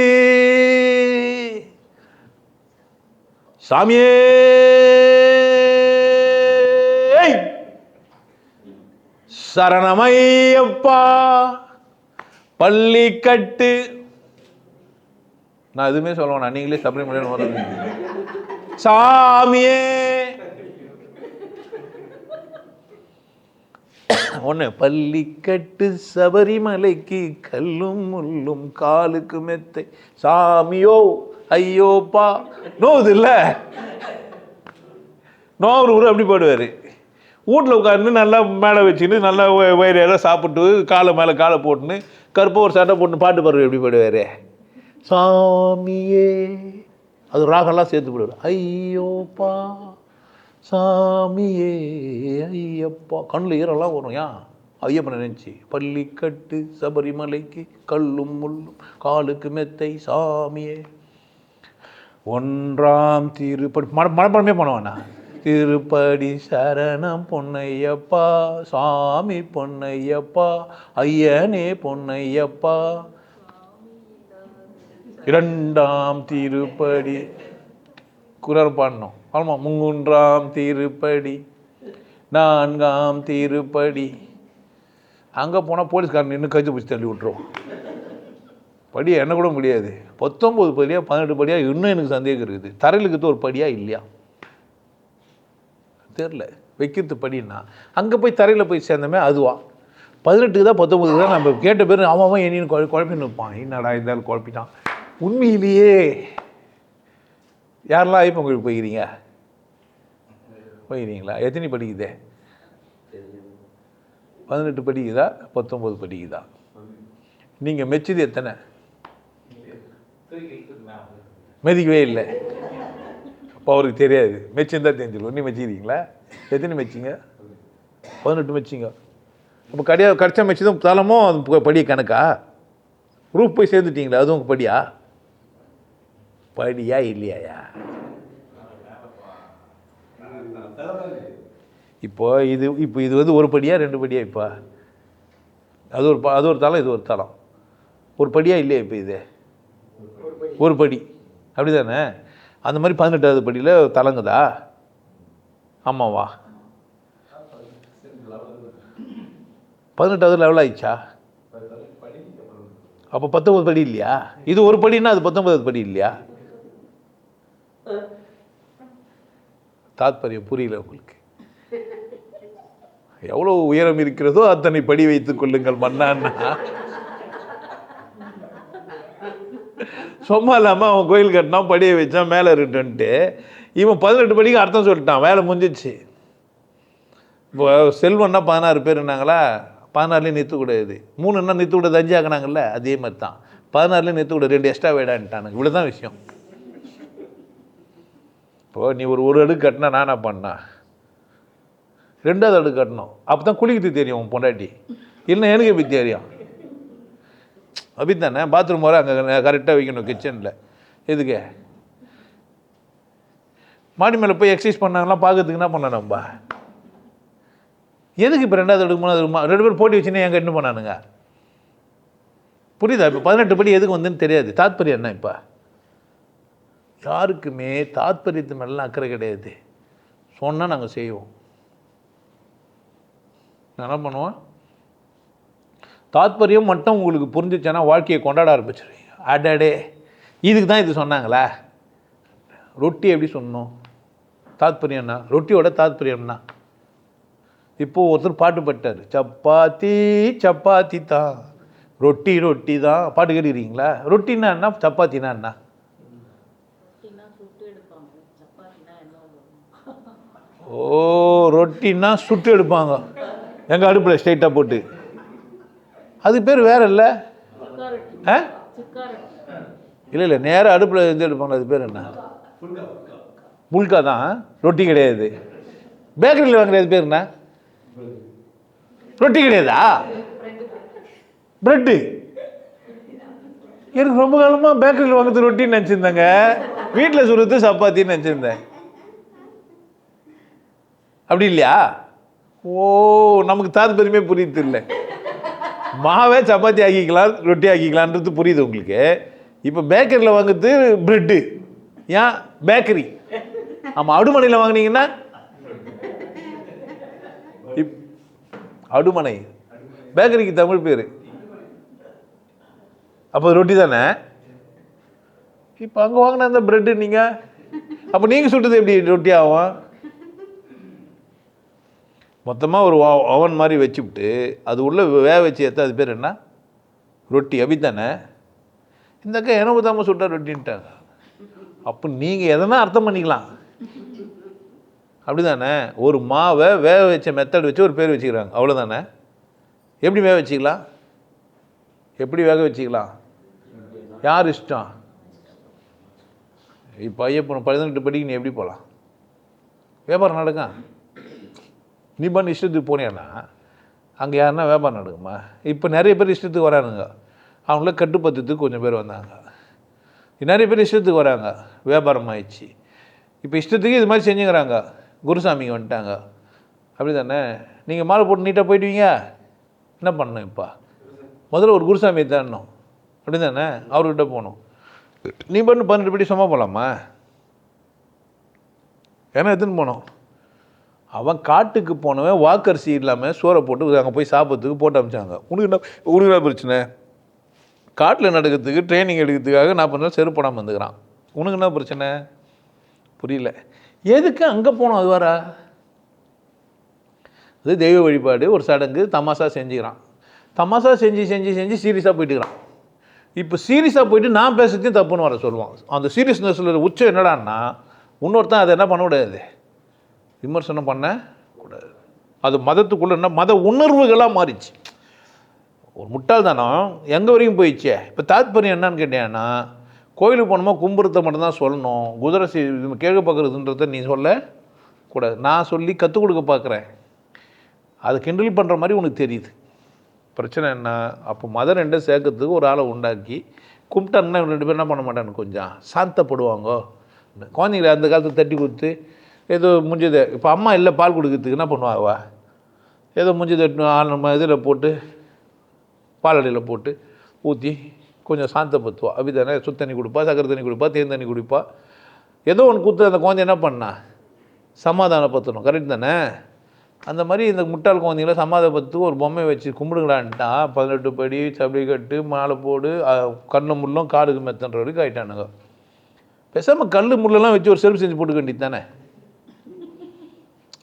சாமியே சரணமையப்பா பள்ளிக்கட்டு. நான் எதுவுமே சொல்லுவேன், நீங்களே சபரிமலையில் வர்றது. சாமியே ஒன்று, பள்ளிக்கட்டு சபரிமலைக்கு கல்லும் முள்ளும் காலுக்கு மெத்தை சாமியோ ஐயோப்பா. நோவுது இல்லை, நோவுரு அப்படி போடுவார். வீட்டில் உட்காந்து நல்லா மேலே வச்சுன்னு நல்லா வயிறெல்லாம் சாப்பிட்டு காலை மேலே காலை போட்டுன்னு கருப்பை ஒரு சட்டை போட்டு பாட்டு பாடுவார். எப்படி பாடுவார், சாமியே, அது ராகெல்லாம் சேர்த்து போடுவார். ஐயோப்பா சாமியே ஐயப்பா, கண்ணில் ஈரெல்லாம் வரும். ஏன்? ஐயப்பனை நினச்சி. பள்ளிக்கட்டு சபரிமலைக்கு கல்லும் முள்ளும் காலுக்கு மெத்தை சாமியே. 1ஆம் திருப்படி மனப்படமே பண்ணுவானா, திருப்படி சரணம் பொன்னையப்பா சாமி பொன்னையப்பா ஐயனே பொன்னையப்பா. 2ஆம் திருப்படி குரல் பாடணும். ஆமாம், 3ஆம் திருப்படி 4ஆம் திருப்படி. அங்கே போனால் போலீஸ்காரன் நின்று கழுத்து பிடிச்சி தள்ளி விட்டுருவோம். படியா என்ன கூட முடியாது. 19 படியா 18 படியா, இன்னும் எனக்கு சந்தேகம் இருக்குது. தரையிலுக்கு ஒரு படியா இல்லையா தெரில. வைக்கிறது படின்னா அங்கே போய் தரையில் போய் சேர்ந்தமே அதுவா. 18 தான் 19 தான் நம்ம கேட்ட பேர் அவன் என்னன்னு குழப்பின்னு இருப்பான். என்னடா இருந்தாலும் குழப்பிட்டான். உண்மையிலேயே யாரெல்லாம் ஐயப்பன் கோயிலுக்கு போயிருக்கீங்களா? எத்தனை படிக்குதே? 18 படிக்குதா 19 படிக்குதா? நீங்கள் மெச்சது எத்தனை? மெதிக்கவே இல்லை. அப்போ அவருக்கு தெரியாது, மெச்சிருந்தா தெரிஞ்சிருக்கும். நீ மெச்சிக்கிறீங்களா? எத்தனை மெச்சிங்க? 18 மெச்சிங்க. அப்போ கடிச்சா மெச்சி தான் தலமும் அது படிய கணக்கா? குரூப் போய் சேர்ந்துட்டீங்களா? அதுவும் உங்கள் படியா? படியா இல்லையா? இப்போ இது வந்து ஒரு படியா 2 படியா? இப்போ அது ஒரு தளம், இது ஒரு தளம். ஒரு படியா இல்லையா? இப்போ இது ஒரு படி, அப்படி தானே? அந்த மாதிரி 18வது படியில் தளங்குதா? ஆமாவா? 18வது லெவல் ஆயிடுச்சா? அப்போ 19 படி இல்லையா? இது ஒரு படின்னா அது 19 படி இல்லையா? தாத்பரியம் புரியல உங்களுக்கு. எவ்வளோ உயரம் இருக்கிறதோ அத்தனை படி வைத்துக் கொள்ளுங்கள் மன்னான்னா. சும்மா இல்லாமல் அவன் கோயில் கட்டினான், படியை வச்சான், மேலே இருக்குன்ட்டு இவன் 18 படிக்கு அர்த்தம் சொல்லிட்டான், வேலை முடிஞ்சிச்சு. இப்போ செல்வன்னா 16 பேர் இருந்தாங்களா, 16லேயும் நிறுத்தக்கூடாது, 3ன்னா நிறுத்தக்கூடாது, 5 ஆக்கினாங்கல்ல, அதே மாதிரி தான் 16லேயும் நிறுத்தக்கூடாது, 2 எக்ஸ்ட்ரா வேடான்ட்டானுங்க. இவ்வளோ தான் விஷயம். இப்போது நீ ஒரு அடுக்கு கட்டினா நான் என்ன பண்ணா, 2வது அடுக்கு கட்டணும். அப்போ தான் குளிக்கிறது தெரியும் உன் பொண்டாட்டி, இல்லைன்னா எனக்கு எப்படி தெரியும்? அப்படி தானே? பாத்ரூம் வர அங்கே கரெக்டாக வைக்கணும் கிச்சனில். எதுக்கு மாடி மேலே போய் எக்ஸசைஸ் பண்ணாங்கலாம் பார்க்கறதுக்கு என்ன பண்ண நம்ம? எதுக்கு இப்போ 2வது அடுக்கு 3வது 2 பேர் போட்டி வச்சுன்னா எங்கே என்ன பண்ணானுங்க? புரியுதா? இப்போ 18 படி எதுக்கு வந்துன்னு தெரியாது. தாத்பரியம் என்ன? இப்போ யாருக்குமே தாத்பரியத்து மேலாம் அக்கறை கிடையாது. சொன்னால் நாங்கள் செய்வோம். நான் என்ன பண்ணுவோம்? தாத்பரியம் மட்டும் உங்களுக்கு புரிஞ்சிச்சேன்னா வாழ்க்கையை கொண்டாட ஆரம்பிச்சிருவீங்க. அடடே, இதுக்கு தான் இது சொன்னாங்களா? ரொட்டி எப்படி சொன்னோம்? தாத்பரியம்னா ரொட்டியோட தாத்பரியம்னா, இப்போது ஒருத்தர் பாட்டு பாட்டார், சப்பாத்தி சப்பாத்தி தான், ரொட்டி ரொட்டி தான். பாட்டு கேட்டுக்கிறீங்களா? ரொட்டின்னா என்ன, சப்பாத்தினா என்ன? ஓ, ரொட்டின்னா சுட்டு எடுப்பாங்க எங்கள் அடுப்பில் ஸ்ட்ரைட்டாக போட்டு. அது பேர் வேற இல்லை? இல்லை நேராக அடுப்பில் இருந்து எடுப்பாங்க, அது பேர் என்ன? புல்கா தான், ரொட்டி கிடையாது. பேக்கரியில் வாங்குறது பேர் என்ன? ரொட்டி கிடையாதா? பிரெட்டு. எனக்கு ரொம்ப காலமாக பேக்கரியில் வாங்குறது ரொட்டின்னு நினச்சிருந்தேங்க, வீட்டில் சுடுறது சப்பாத்தின்னு நினச்சிருந்தேன். அப்படி இல்லையா? ஓ, நமக்கு தாத்பரியமே புரியுது இல்லை. மாவே சப்பாத்தி ஆக்கிக்கலாம், ரொட்டி ஆக்கிக்கலான்றது புரியுது உங்களுக்கு. இப்போ பேக்கரியில் வாங்குறது பிரெட்டு. ஏன் பேக்கரி? ஆமாம், அடுமனையில் வாங்கினீங்கன்னா அடுமனை பேக்கரிக்கு தமிழ் பேர். அப்போ ரொட்டி தானே. இப்போ அங்கே வாங்கின அந்த பிரெட்டு நீங்கள், அப்போ நீங்கள் சுட்டது எப்படி ரொட்டி ஆகும்? மொத்தமாக ஒரு ஓவன் மாதிரி வச்சுவிட்டு அது உள்ளே வேக வச்சு ஏற்ற, அது பேர் என்ன? ரொட்டி. அப்படி தானே? இந்த அக்கா என்ன ஊற்றாமல் சுட்டா ரொட்டின்ட்டாங்க. அப்போ நீங்கள் எதனா அர்த்தம் பண்ணிக்கலாம். அப்படி தானே? ஒரு மாவை வேக வச்ச மெத்தட் வச்சு ஒரு பேர் வச்சுக்கிறாங்க, அவ்வளோதானே? எப்படி வேக வச்சுக்கலாம்? எப்படி வேக வச்சுக்கலாம்? யார் இஷ்டம்? இப்போ ஐயப்பன் 18 படிக்கு நீ எப்படி போகலாம்? வியாபாரம் நடக்கும். நீ பண்ண இஷ்டத்துக்கு போனேன்னா அங்கே யாருன்னா வியாபாரம் நடக்குமா? இப்போ நிறைய பேர் இஷ்டத்துக்கு வரானுங்க, அவங்கள கட்டுப்பத்துக்கு கொஞ்சம் பேர் வந்தாங்க. நிறைய பேர் இஷ்டத்துக்கு வராங்க, வியாபாரம் ஆயிடுச்சு. இப்போ இஷ்டத்துக்கு இது மாதிரி செஞ்சுக்கிறாங்க, குருசாமிங்க வந்துட்டாங்க. அப்படி தானே? நீங்கள் மாலை போட்டு நீட்டாக போயிடுவீங்க, என்ன பண்ணணும்? இப்போ முதல்ல ஒரு குருசாமியை தேடணும். அப்படி தானே? அவர்கிட்ட போகணும். நீ பண்ணு 12 படி சும்மா போகலாமா? ஏன்னா எடுத்துன்னு போனோம். அவன் காட்டுக்கு போனவன் வாக்கரிசி இல்லாமல் சோறை போட்டு அங்கே போய் சாப்பிட்றதுக்கு போட்டு அமிச்சாங்க. உனக்கு என்ன பிரச்சனை? காட்டில் நடக்கிறதுக்கு ட்ரைனிங் எடுக்கிறதுக்காக 40 நாள் செருப்பு போடாமல் வந்துக்கிறான். உனக்கு என்ன பிரச்சனை? புரியல. எதுக்கு அங்கே போனோம்? அது வர அது தெய்வ வழிபாடு, ஒரு சடங்கு, தமாஷா செஞ்சுக்கிறான். தமாஷா செஞ்சு செஞ்சு செஞ்சு சீரியஸாக போயிட்டுக்கிறான். இப்போ சீரியஸாக போயிட்டு நான் பேசுறதையும் தப்புன்னு வர சொல்லுவான். அந்த சீரியஸ்னஸில் உச்சம் என்னடான்னா, இன்னொருத்தான் அதை என்ன பண்ணக்கூடாது, விமர்சனம் பண்ணக்கூடாது. அது மதத்துக்குள்ளே என்ன மத உணர்வுகளாக மாறிச்சு. ஒரு முட்டாள்தானம் எங்கே வரைக்கும் போயிடுச்சே. இப்போ தாத்பரியம் என்னன்னு கேட்டேன்னா, கோயிலுக்கு போனோமா கும்புறத்தை மட்டும்தான் சொல்லணும், குதிரை கேட்க பார்க்குறதுன்றத நீ சொல்லக்கூடாது. நான் சொல்லி கற்றுக் கொடுக்க பார்க்குறேன், அதை கிண்டல் பண்ணுற மாதிரி உனக்கு தெரியுது. பிரச்சனை என்ன? அப்போ மதம் ரெண்டும் சேர்க்கறதுக்கு ஒரு ஆளை உண்டாக்கி கும்பிட்டாங்கன்னா 2 பேர் என்ன பண்ண மாட்டான்னு கொஞ்சம் சாந்தப்படுவாங்க. குழந்தைங்கள அந்த காலத்தில் தட்டி கொடுத்து ஏதோ முடிஞ்சதை, இப்போ அம்மா இல்லை பால் கொடுக்கறதுக்கு என்ன பண்ணுவாங்க, ஏதோ முடிஞ்சதை நம்ம இதில் போட்டு பாலடையில் போட்டு ஊற்றி கொஞ்சம் சாந்தப்படுத்துவா. அப்படி தானே? சுத்தண்ணி தண்ணி கொடுப்பா, சக்கரை தண்ணி கொடுப்பா, தேன் தண்ணி குடிப்பா, ஏதோ ஒன்று கொடுத்து அந்த குழந்தை என்ன பண்ணா சமாதானப்படுத்தணும். கரெக்ட் தானே? அந்த மாதிரி இந்த முட்டாள் குழந்தைங்கள சமாதானத்துக்கு ஒரு பொம்மை வச்சு கும்பிடுங்களான்ட்டா 18 படி சபடி கட்டு மாலை போடு கண்ணு முள்ளும் காடுக்கு மெத்தன்ற வரைக்கும் ஆகிட்டானுங்க. பேசாமல் கல் முள்ளெல்லாம் வச்சு ஒரு செல்ஃப் செஞ்சு போட்டுக்க வேண்டியது தானே.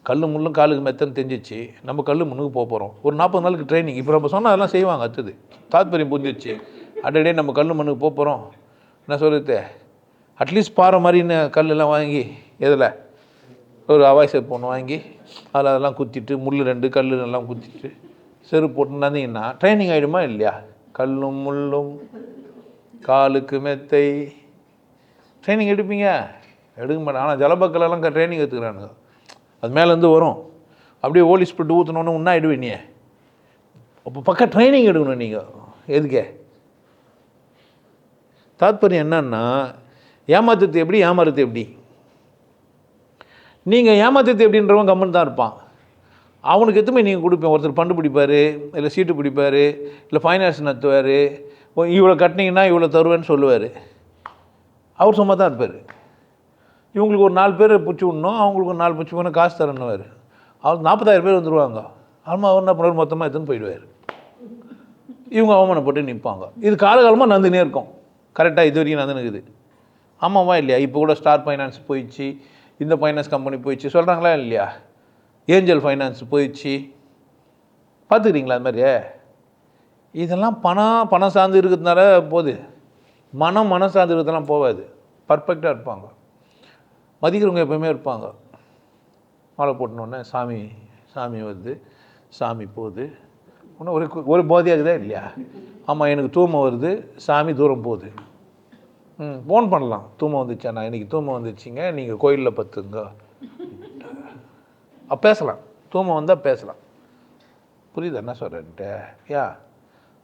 கல் முள்ளும் காலுக்கு மெத்தன்னு தெரிஞ்சிச்சு, நம்ம கல் முன்னுக்கு போக போகிறோம். ஒரு 40 நாளுக்கு ட்ரைனிங். இப்போ நம்ம சொன்னால் அதெல்லாம் செய்வாங்க. அடுத்தது தாத்பரியம் புரிஞ்சிச்சு. அடடே நம்ம கல் மண்ணுக்கு போக போகிறோம். என்ன சொல்கிறது, அட்லீஸ்ட் பாறை மாதிரின்னு கல்லெல்லாம் வாங்கி எதில் ஒரு அவாய் செருப்பு ஒன்று வாங்கி அதில் அதெல்லாம் குத்திட்டு முள் 2 கல் எல்லாம் குத்திட்டு செருப்பு போட்டு நடந்தீங்கன்னா ட்ரைனிங் ஆகிடுமா இல்லையா? கல்லும் முள்ளும் காலுக்கு மெத்தை ட்ரைனிங் எடுப்பீங்க? எடுக்க மாட்டேன். ஆனால் ஜலபக்கலெல்லாம் ட்ரைனிங் எடுத்துக்கிறானுங்க. அது மேலேருந்து வரும், அப்படியே ஹோலி ஸ்பிரிட் ஊற்றினோன்னு ஒன்றா ஆகிடுவேன். நீ அப்போ பக்கம் ட்ரைனிங் எடுக்கணும் நீங்கள். எதுக்கே? தாத்பரியம் என்னன்னா, ஏமாத்துறது எப்படி, ஏமாறுறது எப்படி. நீங்கள் ஏமாத்துறது எப்படின்றவன் கம்மன் தான் இருப்பான். அவனுக்கு எதுவுமே நீங்கள் கொடுப்பேன். ஒருத்தர் பண்டு பிடிப்பார், இல்லை சீட்டு பிடிப்பார், இல்லை ஃபைனான்ஸ் நடத்துவார், இவ்வளோ கட்டினீங்கன்னா இவ்வளோ தருவேன்னு சொல்லுவார். அவர் சும்மா தான் இருப்பார். இவங்களுக்கு ஒரு 4 பேர் பிடிச்சி விடணும், அவங்களுக்கு ஒரு 4 பிடிச்சி போனால் காசு தரணுவார். அவர் 40,000 பேர் வந்துடுவாங்க. ஆமாம், அவர் என்ன பண்ணுவார், மொத்தமாக எடுத்துன்னு போயிடுவார். இவங்க அவமானப்பட்டு நிற்பாங்க. இது காலகாலமாக நடந்துனே இருக்கும். கரெக்டாக இது வரைக்கும் நடந்துனுக்குது. ஆமாவா இல்லையா? இப்போ கூட ஸ்டார் ஃபைனான்ஸ் போயிடுச்சு, இந்த ஃபைனான்ஸ் கம்பெனி போயிடுச்சு சொல்கிறாங்களா இல்லையா? ஏஞ்சல் ஃபைனான்ஸ் போயிடுச்சு. பார்த்துக்கிறீங்களா அது மாதிரியே? இதெல்லாம் பணம் சார்ந்து இருக்கிறதுனால போகுது. மனம் சார்ந்து இருக்கிறதுலாம் போகாது. பர்ஃபெக்டாக இருப்பாங்க. மதிக்கிறவங்க எப்போயுமே இருப்பாங்க. மாலை போட்டணுன்னே சாமி வருது, சாமி போகுது. இன்னும் ஒரு போதையாகுதா இல்லையா? ஆமாம், எனக்கு தூக்கம் வருது, சாமி தூரம் போகுது. ஃபோன் பண்ணலாம், தூக்கம் வந்துச்சா, நான் இன்றைக்கி தூக்கம் வந்துச்சிங்க, நீங்கள் கோயிலில் பத்துங்க. பேசலாம், தூக்கம் வந்தால் பேசலாம். புரியுது என்ன சொல்கிறேன்ட்டு?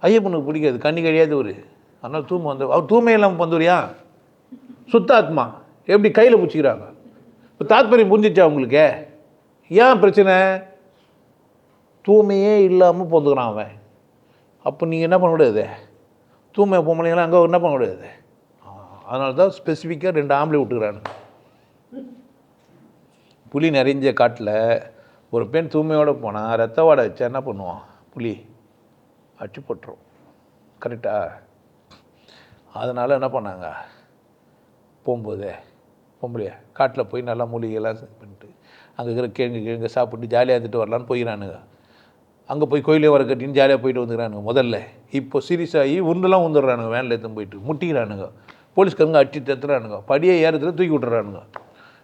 ஐயப்பனுக்கு பிடிக்காது, கண்ணி கிடையாது ஒரு. அதனால் தூக்கம் வந்து அவர் தூய்மை இல்லாமல் வந்துடுறியா? சுத்த ஆத்மா எப்படி கையில் பிடிச்சிக்கிறாங்க. இப்போ தாத்பரியம் புரிஞ்சிச்சா உங்களுக்கு? ஏன் பிரச்சனை? தூய்மையே இல்லாமல் பொந்துக்கிறான் அவன். அப்போ நீங்கள் என்ன பண்ண முடியாது? தூய்மை பொம்பளைங்களாம் அங்கே என்ன பண்ண முடியாது. அதனால தான் ஸ்பெசிஃபிக்காக 2 ஆம்பளை விட்டுக்கிறானு. புலி நிறைஞ்ச காட்டில் ஒரு பெண் தூய்மையோடு போனால் ரத்த வாடை வச்சா என்ன பண்ணுவான்? புலி அடிச்சு போட்டுரும். கரெக்டாக? அதனால் என்ன பண்ணாங்க, போகும்போதே பொம்பளைய காட்டில் போய் நல்லா மூலிகைலாம் பண்ணிட்டு அங்கே இருக்கிற கிழங்கு சாப்பிட்டு ஜாலியாக இருந்துட்டு வரலான்னு போயிடறானுங்க. அங்கே போய் கோயிலே வர கட்டின்னு ஜாலியாக போயிட்டு வந்துக்கிறானுங்க முதல்ல. இப்போ சீரியஸ் ஆகி உருண்டெல்லாம் வந்துடுறானுங்க. வேனில் எடுத்துன்னு போயிட்டு முட்டிக்கிறானுங்க. போலீஸ்காரங்க அடிச்சு தத்துறானுங்க. படியை ஏறத்துல தூக்கி விட்டுறானுங்க.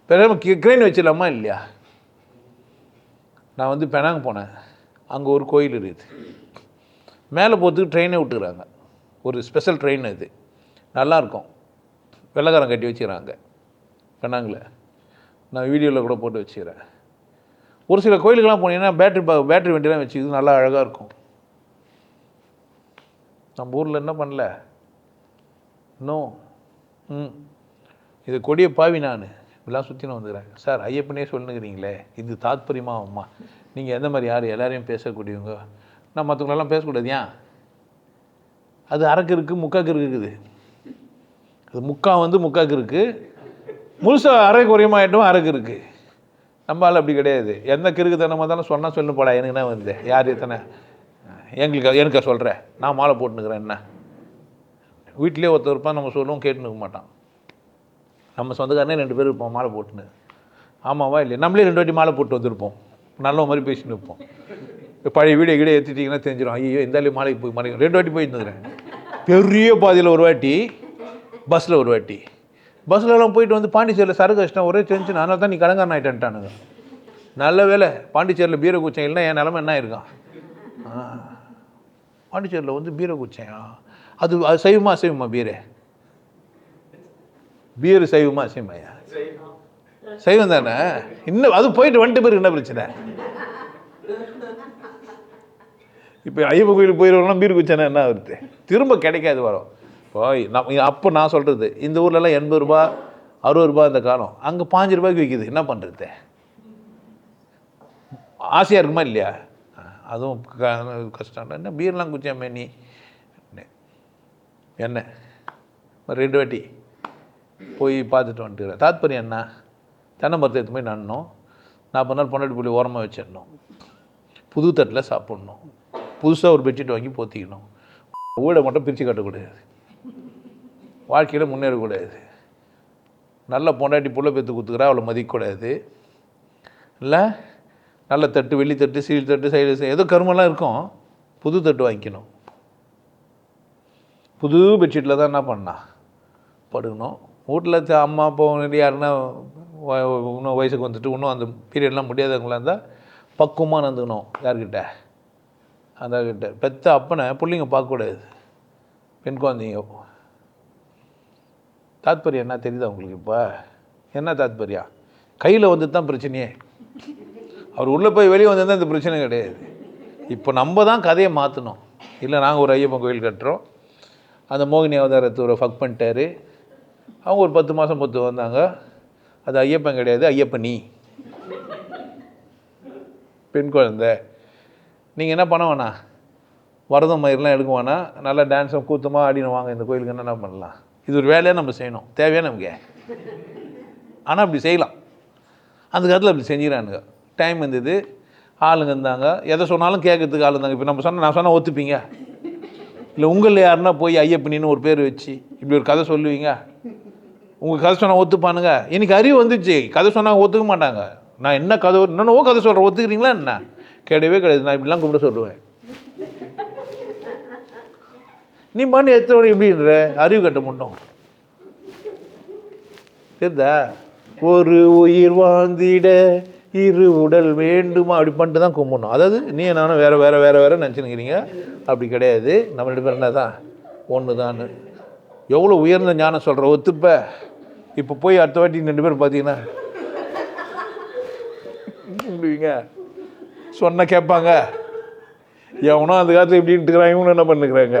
பெருமை கிரெயின் வச்சிடலாமா இல்லையா? நான் வந்து பெனாங்க போனேன். அங்கே ஒரு கோயில் இருக்குது. மேலே போகிறதுக்கு ட்ரெயினே விட்டுக்கிறாங்க. ஒரு ஸ்பெஷல் ட்ரெயின் இது. நல்லாயிருக்கும். வெள்ளைக்காரன் கட்டி வச்சுக்கிறாங்க பெனாங்கில். நான் வீடியோவில் கூட போட்டு வச்சுக்கிறேன். ஒரு சில கோயிலுக்கெல்லாம் போனீங்கன்னா பேட்ரி வண்டிலாம் வச்சுக்கிது நல்லா அழகாக இருக்கும். நம்ம ஊரில் என்ன பண்ணல இன்னும். இது கொடிய பாவி நான் இப்படிலாம் சுற்றின்னு வந்துக்கிறேன். சார் ஐயப்பனே சொல்லுங்கிறீங்களே, இது தாத்பரியமா அம்மா? நீங்கள் எந்த மாதிரி யார் எல்லாரையும் பேசக்கூடியவங்க? நான் மற்றவங்களெல்லாம் பேசக்கூடாது. ஏன்? அது அரைக்கு இருக்குது, முக்காக்கு இருக்குது. அது முக்காக்கு இருக்குது. முழுசாக அரை குறையமாயிட்டும் அரைக்கு இருக்குது. நம்மளால் அப்படி கிடையாது. எந்த கிறுக்குத்தனமாக தானே சொன்னால் சொல்லு போடா, எனக்கு என்ன வந்து யார் எத்தனை எனக்கா சொல்கிறேன். நான் மாலை போட்டுனுக்கிறேன். என்ன வீட்டிலே ஒருத்தர் இருப்பான், நம்ம சொல்லுவோம் கேட்டுனுக்க மாட்டான். நம்ம சொந்தக்காரனே 2 பேர் இருப்போம் மாலை போட்டுன்னு. ஆமாவா இல்லையா? நம்மளே 2 வாட்டி மாலை போட்டு வந்திருப்போம். நல்ல மாதிரி பேசின்னு இருப்போம். பழைய வீடியோ கீழே ஏற்றிட்டிங்கன்னா தெரிஞ்சிடும். ஐயோ இந்த மாலைக்கு போய் மாலை 2 வாட்டி போயிருந்துக்கிறேன். பெரிய பாதையில் ஒரு வாட்டி, பஸ்ஸில் ஒரு வாட்டி. பஸ்லலாம் போயிட்டு வந்து பாண்டிச்சேரியில் சரக்கு கஷ்டம் ஒரே டென்ஷன். அதனால தான் நீ கடங்காரன் ஆகிட்டானுங்க. நல்ல வேலை பாண்டிச்சேரியில் பீரை குச்சேன், இல்லைன்னா என் நிலமை என்ன இருக்கான். பாண்டிச்சேரியில் வந்து பீரை குச்சேன். அது சைவமா அசைவமா? பீரு சைவமா அசைவமாயா? சைவம் தானே. இன்னும் அது போயிட்டு வந்துட்டு பேருக்கு என்ன பிரச்சனை? இப்போ ஐயப்ப கோயிலுக்கு போயிடுவோம்னா பீரு குச்சேன்னா என்ன வருது? திரும்ப கிடைக்காது வரும். அப்போ நான் சொல்கிறது, இந்த ஊர்லலாம் 80 ரூபா 60 ரூபா இந்த காலம். அங்கே 5 ரூபாய்க்கு விற்கிது. என்ன பண்ணுறது? ஆசையாக இருக்குமா இல்லையா? அதுவும் கஷ்டம். என்ன பீர்லாம் குச்சியாமே நீ என்ன 2 வாட்டி போய் பார்த்துட்டு வந்துட்டுக்கிறேன். தாத்பரியம் என்ன? தென்னை மரத்தை எடுத்து போய் நடணும். 40 நாள் பொண்டாட்டி புள்ளி ஓரமாக வச்சிடணும். புது தட்டில் சாப்பிட்ணும், புதுசாக ஒரு பெட்ஷீட் வாங்கி போத்திக்கணும், வீடை மட்டும் பிரித்து கட்டக்கூடாது, வாழ்க்கையில் முன்னேறக்கூடாது, நல்ல பொண்டாட்டி புள்ள பெற்று கொடுத்துக்கிறா அவளை மதிக்கக்கூடாது, இல்லை நல்ல தட்டு, வெள்ளி தட்டு, சீல் தட்டு, சைடு ஏதோ கருமெல்லாம் இருக்கும், புது தட்டு வாங்கிக்கணும். புது பெட்ஷீட்டில் தான் என்ன பண்ணா படுக்கணும். வீட்டில் அம்மா அப்பா யாருன்னா இன்னும் வயசுக்கு வந்துட்டு இன்னும் அந்த பீரியட்லாம் முடியாதவங்களாக இருந்தால் பக்குவமாக நடந்துக்கணும். யார்கிட்ட? அந்த கிட்ட. பெற்ற அப்பனை பிள்ளைங்க பார்க்கக்கூடாது, பெண் குழந்தைங்க. தாத்பரியம் என்ன தெரியுதா உங்களுக்கு? இப்போ என்ன தாத்பரியம்? கையில் வந்து தான் பிரச்சனையே. அவர் உள்ளே போய் வெளியே வந்து தான் இந்த பிரச்சனை கிடையாது. இப்போ நம்ம தான் கதையை மாற்றணும். இல்லை நாங்கள் ஒரு ஐயப்பன் கோயில் கட்டுறோம், அந்த மோகினி அவதாரத்தை ஒரு ஃபக் பண்ணிட்டாரு, அவங்க ஒரு 10 மாதம் பொத்து வந்தாங்க, அது ஐயப்பன் கிடையாது, ஐயப்பன் நீ பெண் குழந்தை. நீங்கள் என்ன பண்ண வேணாம், வரதம் மயிரெலாம் எடுக்க வேணாம், நல்லா டான்ஸும் கூத்தமாக ஆடினு வாங்க இந்த கோயிலுக்கு. என்ன பண்ணலாம்? இது ஒரு வேலையாக நம்ம செய்யணும், தேவையான நமக்கு. ஆனால் அப்படி செய்யலாம். அந்த காலத்தில் அப்படி செஞ்சுக்கிறானுங்க. டைம் இருந்தது, ஆளுங்க இருந்தாங்க, எதை சொன்னாலும் கேட்கறதுக்கு ஆள் இருந்தாங்க. இப்போ நான் சொன்னால் ஒத்துப்பீங்க? இல்லை உங்களில் யாருன்னா போய் ஐயப்பனின்னு ஒரு பேர் வச்சு இப்படி ஒரு கதை சொல்லுவீங்க? உங்கள் கதை சொன்னால் ஒத்துப்பானுங்க? இன்னைக்கு அறிவு வந்துச்சு, கதை சொன்னாங்க ஒத்துக்க மாட்டாங்க. நான் என்ன கதை என்னென்னவோ கதை சொல்கிறேன், ஒத்துக்கிறீங்களா என்ன? கிடையவே கிடையாது. நான் இப்படிலாம் கூப்பிட சொல்லுவேன். நீ மணி எத்தனை எப்படின்ற அறிவு கட்ட மாட்டோம். தெரியுதா? ஒரு உயிர் வாழ்ந்திட இரு உடல் வேண்டுமா அப்படி பண்ணிட்டு தான் கும்பிடணும். அதாவது நீ நானும் வேறு வேறு வேறு வேறு நினச்சினுக்கிறீங்க. அப்படி கிடையாது. நம்ம 2 பேரும் என்ன தான் ஒன்று தான். எவ்வளோ உயர்ந்த ஞானம் சொல்கிற ஒத்துப்ப. இப்போ போய் அடுத்த வாட்டி 2 பேரும் பார்த்தீங்கன்னா முடிவீங்க, சொன்னால் கேட்பாங்க. எவனோ அந்த காலத்தில் எப்படின்ட்டு இருக்கிறான், இவங்களும் என்ன பண்ணுக்கிறாங்க,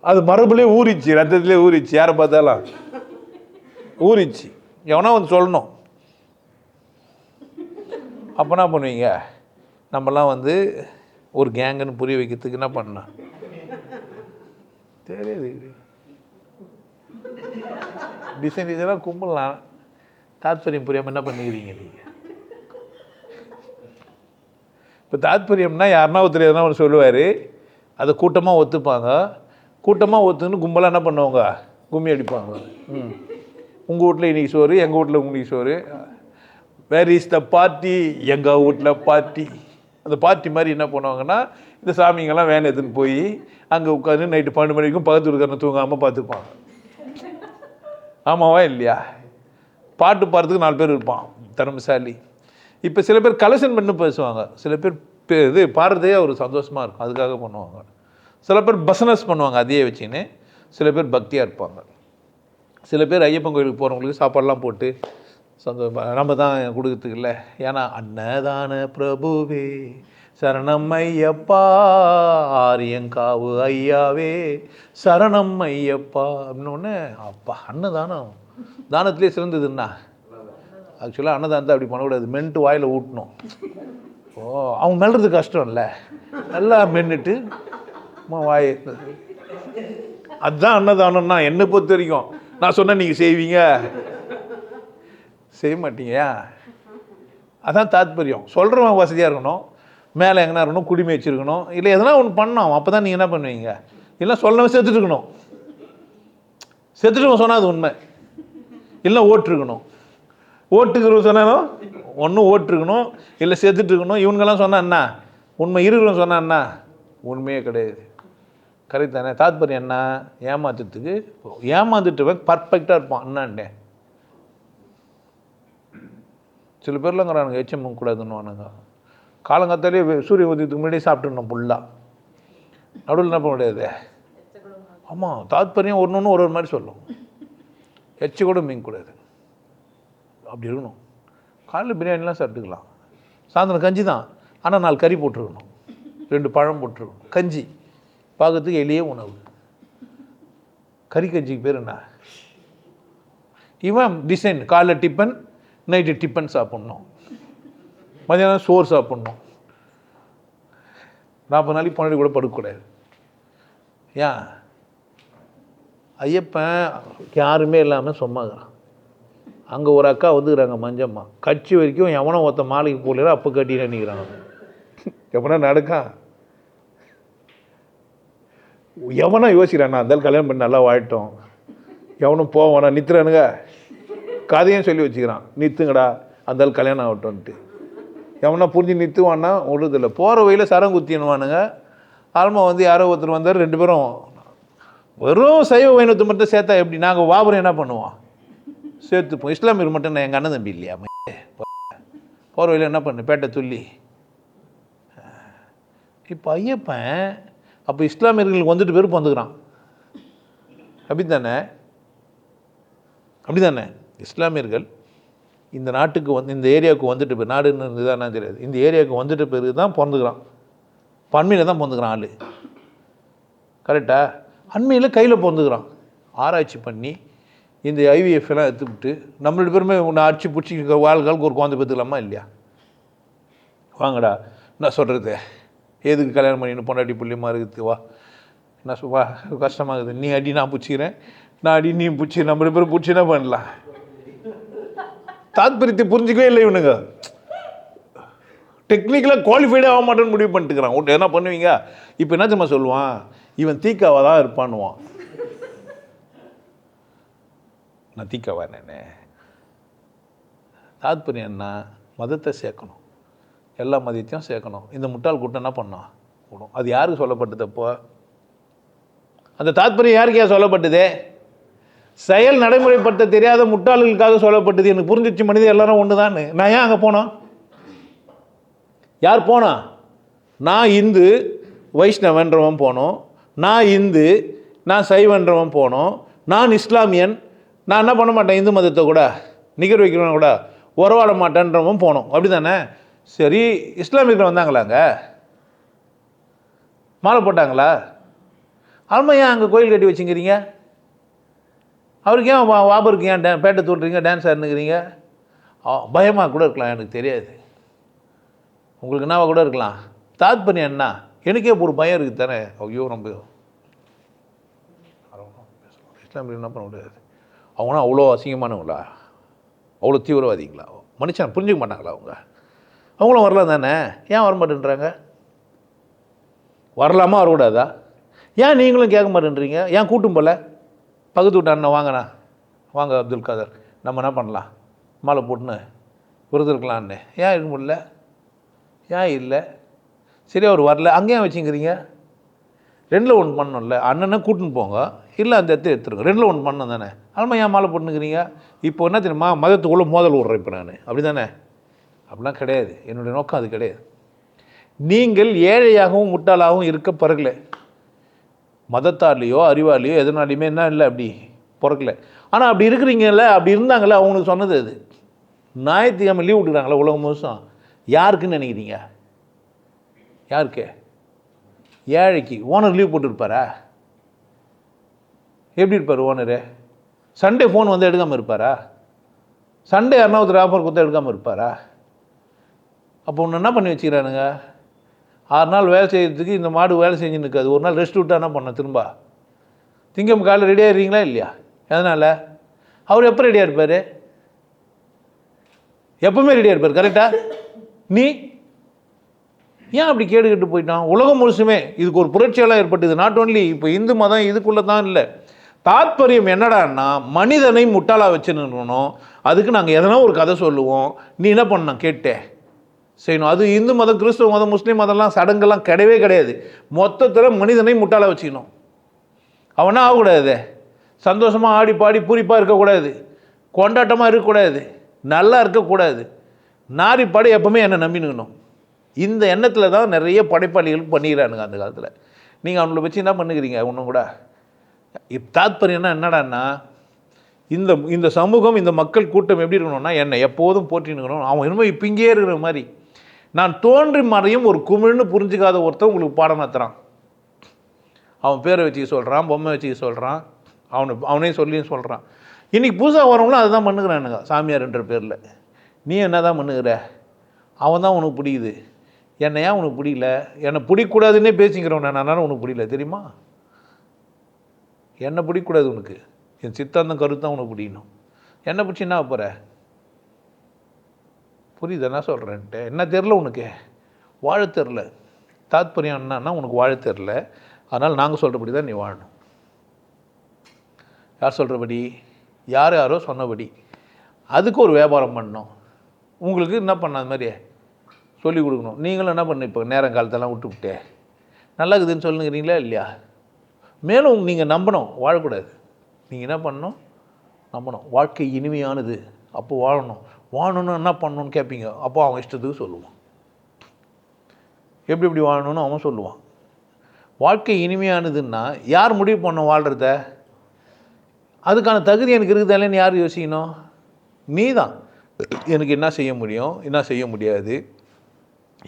அது மரபுலேயே ஊறிச்சு, ரத்தத்துலேயே ஊறிச்சு, யாரை பார்த்தாலும் ஊறிச்சு. எவனோ வந்து சொல்லணும். அப்போ என்ன பண்ணுவீங்க? நம்மலாம் வந்து ஒரு கேங்குன்னு புரிய வைக்கிறதுக்கு என்ன பண்ணலாம் தெரியாது. டிசைன் இதெல்லாம் கும்பலாம். தாத்பரியம் புரியாமல் என்ன பண்ணிக்கிறீங்க நீங்கள்? இப்போ தாத்பரியம்னா யாருன்னா ஒருத்தர் எதனா ஒன்று சொல்லுவார், அதை கூட்டமாக ஒத்துப்பாங்க. கூட்டமாக ஒத்துன்னு கும்பலாக என்ன பண்ணுவாங்க, கும்மி அடிப்பாங்க. உங்கள் வீட்டில் இன்றைக்கி சோறு, எங்கள் வீட்டில் உங்களுக்கு சோறு. Where is the party? எங்கள் வீட்டில் பார்ட்டி. அந்த பார்ட்டி மாதிரி என்ன பண்ணுவாங்கன்னா, இந்த சாமிங்கெல்லாம் வேன் எடுத்துன்னு போய் அங்கே உட்காந்து நைட்டு 12 மணி வரைக்கும் பக்கத்து இருக்கிறன தூங்காமல் பார்த்துப்பாங்க. ஆமாவா இல்லையா? பாட்டு பாடுறதுக்கு 4 பேர் இருப்பான், திறமைசாலி. இப்போ சில பேர் கலெக்ஷன் பண்ணி பேசுவாங்க, சில பேர் இது பாடுறதே ஒரு சந்தோஷமாக இருக்கும், அதுக்காக பண்ணுவாங்க. சில பேர் பிஸ்னஸ் பண்ணுவாங்க அதையே வச்சுன்னு. சில பேர் பக்தியாக இருப்பாங்க. சில பேர் ஐயப்பன் கோயிலுக்கு போகிறவங்களுக்கு சாப்பாடெல்லாம் போட்டு சந்தோஷம் நம்ம தான் கொடுக்கறதுக்கு இல்லை. ஏன்னா அன்னதான பிரபுவே சரணம் ஐயப்பா, ஆரியங்காவு ஐயாவே சரணம் ஐயப்பா அப்படின்னோடனே அப்பா அன்னதானம் தானத்துலேயே சிறந்ததுன்னா. ஆக்சுவலாக அன்னதானத்தை அப்படி பண்ணக்கூடாது, மென்ட்டு வாயில் ஊட்டணும். ஓ அவங்க மெல்றது கஷ்டம் இல்லை, நல்லா மென்னுட்டு வாய். அதுதான் அன்னதானம்னா என்னை பொறுத்த வரைக்கும். நான் சொன்னேன் நீங்கள் செய்வீங்க, செய்ய மாட்டீங்க. அதான் தாத்பரியம். சொல்கிறவன் வசதியாக இருக்கணும், மேலே எங்கன்னா இருக்கணும், குடிமை வச்சுருக்கணும், இல்லை எதனா ஒன்று பண்ணணும். அப்போ தான் நீங்கள் என்ன பண்ணுவீங்க? இல்லை சொல்லணும் செத்துட்டு இருக்கணும். செத்துட்டு சொன்னால் அது உண்மை. இல்லை ஓட்டுருக்கணும். ஓட்டுக்கிறவங்க சொன்னாலும் ஒன்றும் ஓட்டுருக்கணும், இல்லை செத்துட்டு இருக்கணும். இவங்கெல்லாம் சொன்னால் என்ன உண்மை? இருக்கிறவங்க சொன்னால் என்ன உண்மையே கிடையாது. கரெக்ட் தானே? தாத்பரியம் என்ன? ஏமாத்துறதுக்கு. ஏமாந்துட்டுவன் பர்ஃபெக்டாக இருப்பான் என்னான்டே. சில பேர்லாங்கிறானுங்க எச்சம் கூடாதுன்னு. காலங்காத்தாலே சூரிய உதயத்துக்கு முன்னாடி சாப்பிட்டுருந்தோம் ஃபுல்லாக. நடுவில் என்ன பண்ண முடியாது. ஆமாம், தாத்பரியம் ஒன்று ஒரு மாதிரி சொல்லும். எச்சு கூட மீன்கூடாது, அப்படி இருக்கணும். காலையில் பிரியாணிலாம் சாப்பிட்டுக்கலாம், சாயந்தரம் கஞ்சி தான், ஆனால் 4 கறி போட்டிருக்கணும், 2 பழம் போட்டிருக்கணும். கஞ்சி பார்க்கறதுக்கு எளிய உணவு. கறி கஞ்சிக்கு பேர் என்ன? இவன் டிசைன். காலைல டிஃபன், நைட்டு டிஃபன் சாப்பிட்ணும், மதியானம் சோறு சாப்பிட்ணும். 40 நாளைக்கு 12 கூட படுக்கக்கூடாது. ஏன்? ஐயப்பன் யாருமே இல்லாமல் சும்மாதான். அங்கே ஒரு அக்கா வந்துக்கிறாங்க, மஞ்சம்மா. கட்சி வரைக்கும் எவனோ ஒருத்த மாலைக்கு போடல, அப்போ கட்டின்னு நிற்கிறாங்க. எப்படின்னா நடக்கான். எவனா யோசிக்கிறான் அந்த கல்யாணம் பண்ணி நல்லா வாழட்டும், எவனும் போவானா நித்துறானுங்க, கதையும் சொல்லி வச்சுக்கிறான் நித்துங்கடா அந்த கல்யாணம் ஆகட்டும்ன்ட்டு. எவனா புரிஞ்சு நிறுத்துவான்னா விடுறதில்ல. போகிற வழியில் சரம் குத்தினுவானுங்க. ஆல்மா வந்து யாரோ ஒருத்தர் வந்தார், 2 பேரும் வெறும் சைவ வைணவத்தை மட்டும் சேர்த்தா எப்படி? நாங்கள் வாபரம் என்ன பண்ணுவோம், சேர்த்துப்போம். இஸ்லாமியர் மட்டும் நான் எங்கள் அண்ணன் தம்பி இல்லையா? போகிற வழியில் என்ன பண்ணு, பேட்டை துள்ளி. இப்போ ஐயப்பன் அப்போ இஸ்லாமியர்களுக்கு வந்துட்டு பேர் வந்துக்கிறான். அப்படி தானே? அப்படி தானே? இஸ்லாமியர்கள் இந்த நாட்டுக்கு வந்து இந்த ஏரியாவுக்கு வந்துட்டு போய் நாடுன்னு இதுதான் தெரியாது, இந்த ஏரியாவுக்கு வந்துட்டு பிறகு தான் பிறந்துக்கிறான். பன்மையில் தான் பிறந்துக்கிறான் ஆள். கரெக்டா? அண்மையில் கையில் பிறந்துக்கிறான். ஆராய்ச்சி பண்ணி இந்த ஐவிஎஃப் எல்லாம் எடுத்துக்கிட்டு நம்ம 2 பேருமே ஒன்று அடிச்சு பிடிச்சி வாழ்களுக்கு ஒரு குழந்தை பெற்றுக்கலாமா இல்லையா? வாங்கடா நான் சொல்கிறது, எதுக்கு கல்யாணம் பண்ணின்னு பொண்டாட்டி புள்ளியமாக இருக்குது, வா நான் வா கஷ்டமாகுது, நீ அடி நான் பிடிச்சிக்கிறேன், நான் அடி நீ பிடிச்சி நம்ம 2 பேரும் பிடிச்சி என்ன பண்ணலாம்? தாத்பரியத்தை புரிஞ்சிக்கவே இல்லை இவனுங்க. டெக்னிக்கலாக குவாலிஃபைடே ஆக மாட்டேன்னு முடிவு பண்ணிட்டுக்கிறான். ஒன்று என்ன பண்ணுவீங்க இப்போ என்ன தெரியுமா சொல்லுவான், இவன் தீக்காவாக தான் இருப்பான்னுவான். நான் தீக்காவா என்னே? தாத்பரியம் என்ன? மதத்தை சேர்க்கணும், எல்லா மதத்தையும் சேர்க்கணும். இந்த முட்டாள் கூட்டம் என்ன பண்ணோம் கூடும். அது யாருக்கு சொல்லப்பட்டது? அப்போ அந்த தாத்பரியம் யாருக்கு ஏன் சொல்லப்பட்டது? செயல் நடைமுறைப்படுத்த தெரியாத முட்டாள்களுக்காக சொல்லப்பட்டது. எனக்கு புரிஞ்சிச்சு, மனிதன் எல்லாரும் ஒன்று தான். நான் ஏன் அங்கே போனோம்? யார் போனா? நான் இந்து வைஷ்ணவன்றவன் போனோம், நான் இந்து நான் சைவன்றவன் போனோம், நான் இஸ்லாமியன் நான் என்ன பண்ண மாட்டேன், இந்து மதத்தை கூட நிகர் வைக்கிறவன் கூட உறவாட மாட்டேன்றவன் போனோம். அப்படி தானே? சரி, இஸ்லாமியர்கள் வந்தாங்களாங்க, மாலை போட்டாங்களா? ஆல்மா ஏன் அங்கே கோயில் கட்டி வச்சுங்கிறீங்க? அவருக்கு ஏன் வாபருக்கு ஏன் பேட்டை தூண்டுறீங்க, டான்ஸ் ஆடுனுக்கிறீங்க? பயமாக கூட இருக்கலாம், எனக்கு தெரியாது, உங்களுக்கு என்னவா கூட இருக்கலாம். தாத்பரியம் என்ன? எனக்கே ஒரு பயம் இருக்குது தானே. ஐயோ நம்ம இஸ்லாமியர் என்ன பண்ண முடியாது, அவங்களாம் அவ்வளோ அசிங்கமானவங்களா, அவ்வளோ தீவிரவாதிங்களா, மனுஷன் புரிஞ்சுக்க மாட்டாங்களா? அவங்களும் வரலாம் தானே, ஏன் வர மாட்டேன்றாங்க? வரலாமா வரக்கூடாதா? ஏன் நீங்களும் கேட்க மாட்டேன்றீங்க? ஏன் கூட்டும் போல? பக்கத்து வீட்டு அண்ணன் வாங்கண்ணா, வாங்க அப்துல் காதர், நம்ம என்ன பண்ணலாம், மாலை போட்டுன்னு விருது இருக்கலான்னு ஏன் இருக்க முடியல? ஏன் இல்லை? சரி, அவர் வரல, அங்கேயும் வச்சுங்கிறீங்க. 2ல் 1 பண்ணணும்ல. அண்ணனை கூட்டின்னு போங்க, இல்லை அந்த இடத்த எடுத்துருங்க. 2ல் 1 பண்ணணும் தானே. அதனால் ஏன் மாலை போட்டுனுக்கிறீங்க? இப்போ என்ன தெரியுமா, மதத்துக்குள்ளே மோதல் விட்றேன் இப்போ நான். அப்படி தானே? அப்படிலாம் கிடையாது. என்னுடைய நோக்கம் அது கிடையாது. நீங்கள் ஏழையாகவும் முட்டாளாகவும் இருக்க பிறகுல, மதத்தாலேயோ அறிவாலேயோ எதனாலையுமே என்ன இல்லை, அப்படி பிறக்கல. ஆனால் அப்படி இருக்கிறீங்கல்ல, அப்படி இருந்தாங்களே, அவங்களுக்கு சொன்னது அது. ஞாயிற்றுக்கிழமை லீவ் விட்டுக்கிறாங்களே உலகம் முழுசும், யாருக்குன்னு நினைக்கிறீங்க? யாருக்கு? ஏழைக்கு. ஓனர் லீவ் போட்டுருப்பாரா? எப்படி இருப்பார் ஓனரு? சண்டே ஃபோன் வந்து எடுக்காமல் இருப்பாரா? சண்டே யாருன்னா ஒருத்தர் ஆஃபர் கொடுத்தா எடுக்காமல் இருப்பாரா? அப்போ ஒன்று என்ன பண்ணி வச்சுக்கிறானுங்க, 6 நாள் வேலை செய்கிறதுக்கு இந்த மாடு வேலை செஞ்சுன்னு இருக்காது, ஒரு நாள் ரெஸ்ட் விட்டா என்ன பண்ண, திரும்ப திங்கம் காலையில் ரெடியாக இருக்கீங்களா இல்லையா? எதனால்? அவர் எப்போ ரெடியாக இருப்பார்? எப்பவுமே ரெடியாக இருப்பார். கரெக்டாக? நீ ஏன் அப்படி கேட்டுக்கிட்டு போயிட்டான்? உலகம் முழுசுமே இதுக்கு ஒரு புரட்சியெல்லாம் ஏற்பட்டது. நாட் ஓன்லி இப்போ இந்து மதம் இதுக்குள்ளே தான் இல்லை. தாத்பரியம் என்னடான்னா, மனிதனை முட்டாளாக வச்சுருக்கணும். அதுக்கு நாங்கள் எதனா ஒரு கதை சொல்லுவோம், நீ என்ன பண்ணணும் கேட்டே செய்யணும். அது இந்து மதம், கிறிஸ்துவ மதம், முஸ்லீம் மதம்லாம் சடங்கெல்லாம் கிடையவே கிடையாது. மொத்தத்தில் மனிதனை முட்டாளாக வச்சுக்கணும். அவனா ஆகக்கூடாது, சந்தோஷமாக ஆடி பாடி பூரிப்பாக இருக்கக்கூடாது, கொண்டாட்டமாக இருக்கக்கூடாது, நல்லா இருக்கக்கூடாது, நாரி பாடி எப்பவுமே என்னை நம்பினுக்கணும். இந்த எண்ணத்தில் தான் நிறைய படைப்பாளிகள் பண்ணிக்கிறானுங்க அந்த காலத்தில். நீங்கள் அவங்கள வச்சு என்ன பண்ணுகிறீங்க? ஒன்றும் கூட தாத்பரியம்னா என்னடான்னா, இந்த சமூகம், இந்த மக்கள் கூட்டம் எப்படி இருக்கணும்னா, என்னை எப்போதும் போற்றினுக்கணும். அவன் இன்னும் இப்போ இங்கேயே இருக்கிற மாதிரி, நான் தோன்றி மறையும் ஒரு குமிழ்னு புரிஞ்சிக்காத ஒருத்தன் உங்களுக்கு பாடம் நடத்துகிறான். அவன் பேரை வச்சுக்க சொல்கிறான், பொம்மை வச்சுக்க சொல்கிறான், அவனே சொல்லியும் சொல்கிறான். இன்றைக்கி புதுசாக வரவங்களும் அதுதான் பண்ணுகிறானுங்க சாமியார்ன்ற பேரில். நீ என்ன தான் பண்ணுகிற? அவன் தான் உனக்கு பிடிக்குது. என்னை ஏன் உனக்கு பிடிக்கல? என்னை பிடிக்கூடாதுன்னே பேசிக்கிறவன் நான், உனக்கு பிடிக்கல தெரியுமா? என்னை பிடிக்கூடாது உனக்கு, என் சித்தாந்தம் கருத்தான் உனக்கு பிடிக்கணும். என்னை பிடிச்சி என்ன போகிற? புரியுது என்ன சொல்கிறேன்ட்டு? என்ன தெரில உனக்கு? வாழ தெரில. தாத்பரியம் என்னன்னா உனக்கு வாழ தெரில, அதனால் நாங்கள் சொல்கிறபடி தான் நீ வாழணும். யார் சொல்கிறபடி? யாரோ சொன்னபடி. அதுக்கு ஒரு வியாபாரம் பண்ணணும். உங்களுக்கு என்ன பண்ண அது மாதிரி சொல்லிக் கொடுக்கணும். நீங்களும் என்ன பண்ண இப்போ நேரங்காலத்தெல்லாம் விட்டுவிட்டே நல்லா இருக்குதுன்னு சொல்லுங்கிறீங்களா இல்லையா? மேலும் நீங்கள் நம்பணும், வாழக்கூடாது. நீங்கள் என்ன பண்ணணும்? நம்பணும். வாழ்க்கை இனிமையானது, அப்போ வாழணும். வாழணுன்னு என்ன பண்ணணுன்னு கேட்பீங்க. அப்போ அவன் இஷ்டத்துக்கு சொல்லுவான். எப்படி வாழணும்னு அவன் சொல்லுவான். வாழ்க்கை இனிமையானதுன்னா யார் முடிவு பண்ணணும் வாழ்கிறத? அதுக்கான தகுதி எனக்கு இருக்குதாலேன்னு யார் யோசிக்கணும்? நீ தான். எனக்கு என்ன செய்ய முடியும், என்ன செய்ய முடியாது,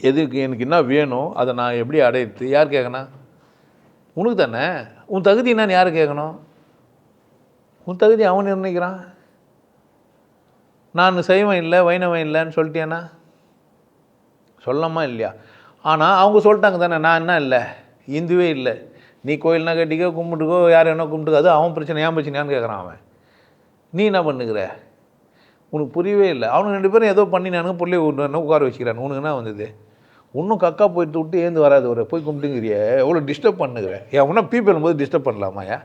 எதுக்கு எனக்கு என்ன வேணும், அதை நான் எப்படி அடையிறது, யார் கேட்கணும்? உனக்கு தானே. உன் தகுதி என்னன்னு யார் கேட்கணும்? உன் தகுதி அவன் நிர்ணயிக்கிறான். நான் செய்வன் இல்லை வைணவன் இல்லைன்னு சொல்லிட்டேன்னா சொல்லமா இல்லையா? ஆனால் அவங்க சொல்லிட்டாங்க தானே, நான் என்ன இல்லை, இந்துவே இல்லை, நீ கோயில்னா கட்டிக்கோ, கும்பிட்டுக்கோ, யார் என்ன கும்பிட்டுக்கோ, அது அவன் பிரச்சனை, ஏன் பிரச்சனையான்னு கேட்குறான் அவன். நீ என்ன பண்ணுகிற? உனக்கு புரியவே இல்லை. அவனுக்கு 2 பேரும் ஏதோ பண்ணினானுங்க, பிள்ளைய உட்கார வச்சுக்கிறான். உனக்கு என்ன வந்தது? இன்னும் கக்கா போயிட்டு விட்டு ஏந்து வராது, வர போய் கும்பிட்டுங்கிறிய, எவ்வளோ டிஸ்டர்ப் பண்ணுகிறேன். ஏன் உன்ன பீப்பிள் போது டிஸ்டர்ப் பண்ணலாமாயா?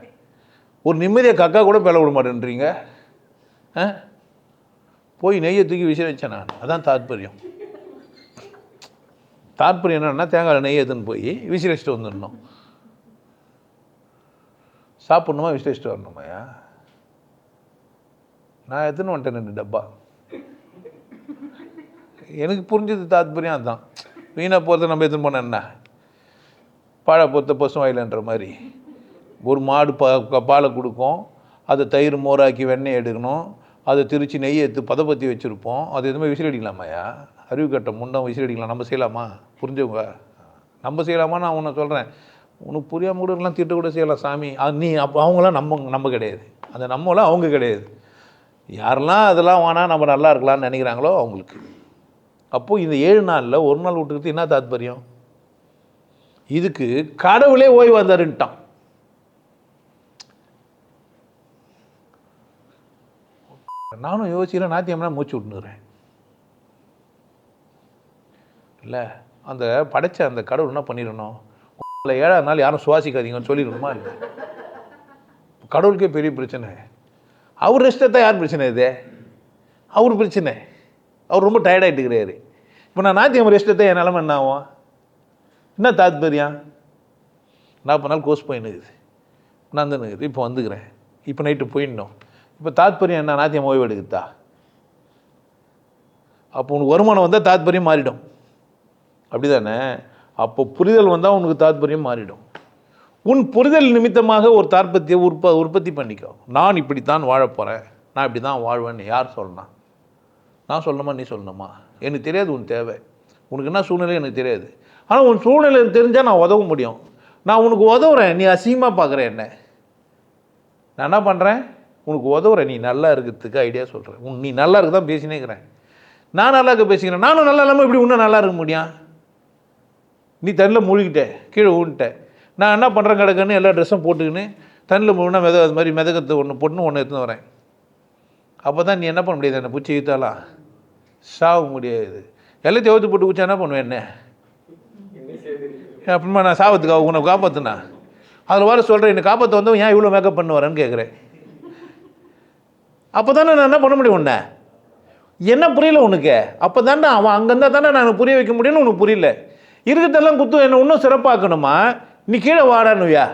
ஒரு நிம்மதியாக கக்கா கூட பேல விட மாட்டேன்றீங்க. போய் நெய்யை தூக்கி விசிறிச்சேன் நான். அதான் தாத்பரியம். தாத்பரியம் என்னன்னா தேங்காய் நெய்யை எடுத்துன்னு போய் விசிறிச்சிட்டு வந்துடணும். சாப்பிட்ணுமா விசிறிச்சிட்டு வரணுமாயா? நான் எடுத்துன்னு வந்துட்டேன் 2 டப்பா. எனக்கு புரிஞ்சது தாத்பரியம் அதுதான். வீணாக போகிறத நம்ம எடுத்துன்னு போனோம் என்ன, பாழை பொறுத்த பசு வாயிலன்ற மாதிரி. ஒரு மாடு பாலை கொடுக்கும், அதை தயிர் மோராக்கி வெண்ணெய் எடுக்கணும், அதை திரிச்சு நெய்யை எடுத்து பதப்பற்றி வச்சுருப்போம். அது எதுவுமே விசில் அடிக்கலாமாயா? அறிவு கட்ட முண்டம் விசில் அடிக்கலாம். நம்ம செய்யலாமா? புரிஞ்சவங்க நம்ம செய்யலாமா? நான் உன்னை சொல்கிறேன், உனக்கு புரியாமல் கூட எல்லாம் திட்ட கூட செய்யலாம் சாமி. அது நீ அப்போ அவங்களாம் நம்ம கிடையாது. அந்த நம்மளாம் அவங்க கிடையாது. யாரெல்லாம் அதெல்லாம் வேணால் நம்ம நல்லா இருக்கலாம்னு நினைக்கிறாங்களோ அவங்களுக்கு. அப்போது இந்த 7 நாளில் ஒரு நாள் விட்டுக்கிறது என்ன தாத்பரியம்? இதுக்கு கடவுளே ஓய்வு வந்தாருன்ட்டான். நானும் யோசிக்கிறேன், நாத்தியம்னா மூச்சு விட்டுனுறேன் இல்லை. அந்த படைச்ச அந்த கடவுள் என்ன பண்ணிடணும்? 7ஆம் நாள் யாரும் சுவாசிக்காதீங்கன்னு சொல்லிடணுமா இல்லை? கடவுளுக்கே பெரிய பிரச்சனை. அவர் ரெஸ்ட்டை யார் பிரச்சனை? இது அவர் பிரச்சனை. அவர் ரொம்ப டயர்டாகிட்டுக்கிறாரு. இப்போ நான் நாத்தியம் ரெஸ்ட்டை என் நிலமை என்ன ஆகும்? என்ன தாத்பரியம்? 40 நாள் கோர்ஸ் போயின்னுக்குது, நான் தான் இருக்குது. இப்போ வந்துக்கிறேன், இப்போ நைட்டு போயிடணும். இப்போ தாத்பரியம் என்ன? நாத்தியம் ஓய்வு எடுக்குதா? அப்போ உனக்கு வருமானம் வந்தால் தாத்பரியம் மாறிடும், அப்படி தானே? அப்போ புரிதல் வந்தால் உனக்கு தாத்பரியம் மாறிடும். உன் புரிதல் நிமித்தமாக ஒரு தாற்பத்தியை உற்பத்தி பண்ணிக்கோ. நான் இப்படித்தான் வாழப்போகிறேன், நான் இப்படி தான் வாழ்வேன்னு யார் சொல்லணும்? நான் சொல்லணுமா நீ சொல்லணுமா? எனக்கு தெரியாது உன் தேவை. உனக்கு என்ன சூழ்நிலை எனக்கு தெரியாது. ஆனால் உன் சூழ்நிலை தெரிஞ்சால் நான் உதவ முடியும். நான் உனக்கு உதவுறேன், நீ அசிங்கமாக பார்க்குறேன் என்ன? நான் என்ன பண்ணுறேன்? உனக்கு உதவுறேன், நீ நல்லா இருக்கிறதுக்கு ஐடியா சொல்கிறேன். நீ நல்லா இருக்க தான் பேசினேக்கிறேன். நான் நல்லா இருக்க பேசிக்கிறேன். நானும் நல்லா இல்லாமல் இப்படி இன்னும் நல்லா இருக்க முடியும்? நீ தண்ணில் மூழ்கிட்டேன், கீழே ஊன்ட்டேன். நான் என்ன பண்ணுறேன்? கிடக்குன்னு எல்லா ட்ரெஸ்ஸும் போட்டுக்கின்னு தண்ணில் மூழ்கினா அது மாதிரி மிதக்கத்தை ஒன்று எடுத்துன்னு வரேன். அப்போ தான் நீ என்ன பண்ண முடியாது? என்னை பூச்சி இழுத்தாலாம் சாக முடியாது. எல்லாத்தையும் எவ்வளோ போட்டு குச்சா என்ன பண்ணுவேன்? என்ன அப்புறமா நான் சாவத்துக்காக உன்னை காப்பாற்றுனா அதில் வர சொல்கிறேன், என்னை காப்பாற்ற வந்தவன் ஏன் இவ்வளோ மேக்கப் பண்ண வரேன்னு கேட்குறேன். அப்போ தானே நான் என்ன பண்ண முடியும்? உன்னை என்ன புரியல உனக்கு? அப்போ தானே அவன் அங்கே இருந்தால் தானே நான் புரிய வைக்க முடியும்னு உனக்கு புரியல. இருக்கிறதெல்லாம் குத்து என்னை இன்னும் சிறப்பாக்கணுமா? நீ கீழே வாடானுயா?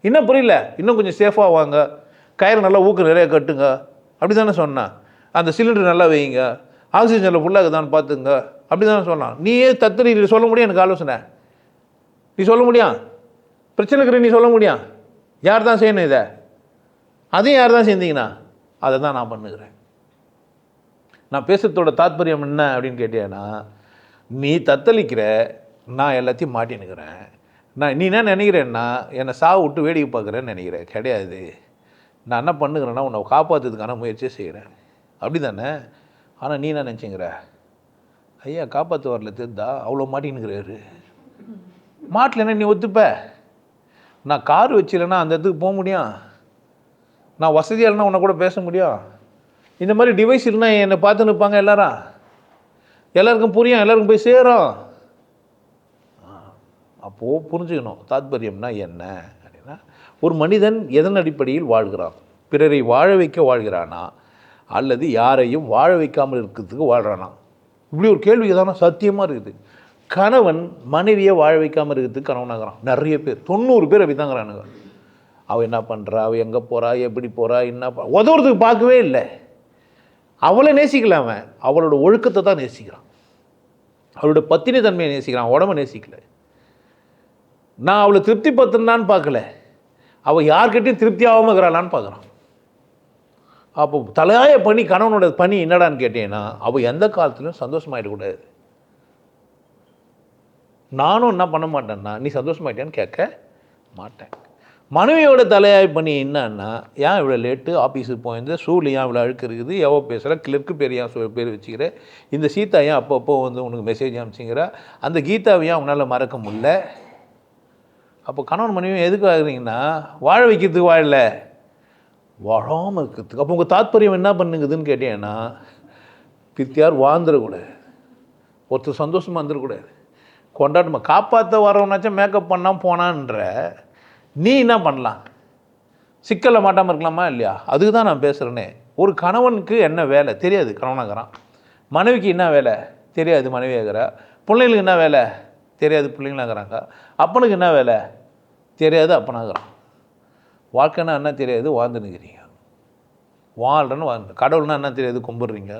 இன்னும் புரியல. இன்னும் கொஞ்சம் சேஃபாக வாங்க, கயிறு நல்லா ஊக்கு நிறைய கட்டுங்க, அப்படி தானே சொன்னான். அந்த சிலிண்டர் நல்லா வைங்க, ஆக்சிஜனில் ஃபுல்லாகுதான்னு பார்த்துங்க, அப்படி தானே சொன்னான். நீயே தத்துரி சொல்ல முடியும்? எனக்கு ஆலோசனை நீ சொல்ல முடியும்? பிரச்சனை இருக்கிற நீ சொல்ல முடியும்? யார் தான் செய்யணும் இதை? அதையும் யார் தான் செஞ்சீங்கன்னா அதை தான் நான் பண்ணுகிறேன். நான் பேசுறதோட தாத்பரியம் என்ன அப்படின்னு கேட்டேன்னா, நீ தத்தளிக்கிற, நான் எல்லாத்தையும் மாட்டினுக்கிறேன். நீ என்ன நினைக்கிறேன்னா என்னை சாவு விட்டு வேடிக்கை பார்க்குறேன்னு நினைக்கிறேன். கிடையாது. நான் என்ன பண்ணுகிறேன்னா உன்னை காப்பாற்றுறதுக்கான முயற்சியை செய்கிறேன், அப்படி தானே? ஆனால் நீ என்ன நினச்சிங்கிற? ஐயா காப்பாற்ற வரல தெரிந்தா அவ்வளோ மாட்டின்னுக்கிறாரு. மாட்டலைன்னா நீ ஒத்துப்ப? நான் கார் வச்சில்லைன்னா அந்த இடத்துக்கு போக முடியும்? நான் வசதியாக இல்லைன்னா உன்னை கூட பேச முடியும்? இந்த மாதிரி டிவைஸ் இல்லைன்னா என்னை பார்த்து நிற்பாங்க எல்லாரும், எல்லாருக்கும் புரியும், எல்லாருக்கும் போய் சேரும். அப்போது புரிஞ்சுக்கணும் தாத்பரியம்னா என்ன அப்படின்னா, ஒரு மனிதன் எதன் அடிப்படையில் வாழ்கிறான்? பிறரை வாழ வைக்க வாழ்கிறானா அல்லது யாரையும் வாழ வைக்காமல் இருக்கிறதுக்கு வாழ்கிறானா? இப்படி ஒரு கேள்வி தானே சத்தியமாக இருக்குது. கணவன் மனைவியை வாழ வைக்காமல் இருக்கிறதுக்கு கணவனாகிறான். நிறைய பேர் 90 பேர் அப்படி தாங்கிறானுங்க. அவள் என்ன பண்ணுறா, அவள் எங்கே போகிறா, எப்படி போகிறா, என்ன உதவுறதுக்கு பார்க்கவே இல்லை. அவளை நேசிக்கல, அவன் அவளோட ஒழுக்கத்தை தான் நேசிக்கிறான், அவளோட பத்தினி தன்மையை நேசிக்கிறான், உடம்பை நேசிக்கல. நான் அவளை திருப்தி பத்தினான்னு பார்க்கல, அவள் யார்கிட்டையும் திருப்தி ஆகாமல் இருக்கிறாளான்னு பார்க்குறான். அப்போ தலையாய பணி, கணவனோட பணி என்னடான்னு கேட்டேன்னா, அவள் எந்த காலத்துலையும் சந்தோஷமாயிடக்கூடாது. நானும் என்ன பண்ண மாட்டேன்னா, நீ சந்தோஷமாயிட்டேன்னு கேட்க மாட்டேன். மனைவியோட தலையாய பணி என்னன்னா, ஏன் இவ்வளோ லேட்டு ஆஃபீஸுக்கு போயிருந்த, ஷூவில் ஏன் இவ்வளோ அழுக்கு இருக்குது, எவ்வளோ பேசுகிற, கிளர்க்கு பேர் ஏன் பேர் வச்சுக்கிற, இந்த சீதா ஏன் அப்பப்போ வந்து உனக்கு மெசேஜ் அனுப்பிச்சிங்கிற, அந்த கீதாவை ஏன் உன்னால் மறக்க முடியல. அப்போ கணவன் மனைவி எதுக்கு ஆகுறீங்கன்னா, வாழ வைக்கிறதுக்கு வாழல, வாழாமல் இருக்கிறதுக்கு. அப்போ உங்கள் தாத்பரியம் என்ன பண்ணுங்குதுன்னு கேட்டீங்கன்னா, பித்தியார் வாழ்ந்துடக்கூடாது, ஒருத்தர் சந்தோஷமாக வந்துடக்கூடாது, கொண்டாட்டமாக காப்பாற்ற வரவனாச்சும் மேக்கப் பண்ணால் போனான்ற நீ என்ன பண்ணலாம், சிக்கலில் மாட்டாமல் இருக்கலாமா இல்லையா? அதுக்கு தான் நான் பேசுகிறேனே. ஒரு கணவனுக்கு என்ன வேலை தெரியாது, கணவனாகிறான். மனைவிக்கு என்ன வேலை தெரியாது, மனைவியாகிறா. பிள்ளைங்களுக்கு என்ன வேலை தெரியாது, பிள்ளைங்களாகிறாங்க. அப்பனுக்கு என்ன வேலை தெரியாது, அப்பனாகிறான். வாழ்க்கைன்னா என்ன தெரியாது, வாழ்ந்துன்னுக்கிறீங்க. வாழ்றன்னு வாழ்ந்து, கடவுள்னா என்ன தெரியாது, கும்பிட்றீங்க.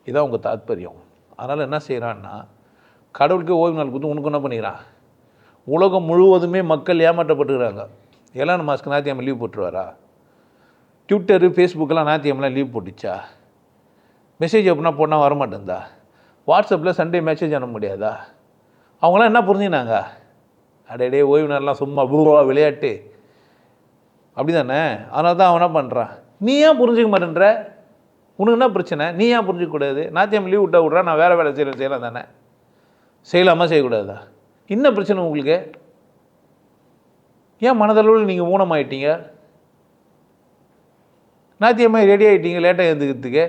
இதான் உங்கள் தாத்பரியம். அதனால் என்ன செய்கிறான்னா, கடவுளுக்கு ஓய்வு நாள் கொடுத்து உனக்கு என்ன பண்ணிக்கிறான்? உலகம் முழுவதுமே மக்கள் ஏமாற்றப்பட்டுக்கிறாங்க. எல்லாம் மாஸ்க்கு ஞாயிற்றுக்கிழமை லீவ் போட்டுருவாரா? ட்விட்டரு, ஃபேஸ்புக்கெல்லாம் ஞாயிற்றுக்கிழமெலாம் லீவ் போட்டுச்சா? மெசேஜ் அப்படின்னா போனால் வரமாட்டேந்தா? வாட்ஸ்அப்பில் சண்டே மெசேஜ் அனுப்ப முடியாதா? அவங்களாம் என்ன புரிஞ்சுனாங்க? அடையே ஓய்வு நாள்லாம் சும்மா பூவா விளையாட்டு அப்படி தானே. அதனால தான் அவன் என்ன பண்ணுறான், நீ ஏன் புரிஞ்சிக்க மாட்டேன்ற? உனக்கு என்ன பிரச்சனை? நீ ஏன் புரிஞ்சிக்கக்கூடாது? ஞாயிற்றுக்கிழமை லீவ் விட்டா நான் வேறு வேலை செய்யலாம் தானே, செய்யலாமா செய்யக்கூடாதா? என்ன பிரச்சனை உங்களுக்கு? ஏன் மனதளவில் நீங்கள் ஊனமாயிட்டீங்க? ஞாயிற்றுக்கிழமை ரெடி ஆகிட்டீங்க லேட்டாக எழுந்துக்கிறதுக்கு,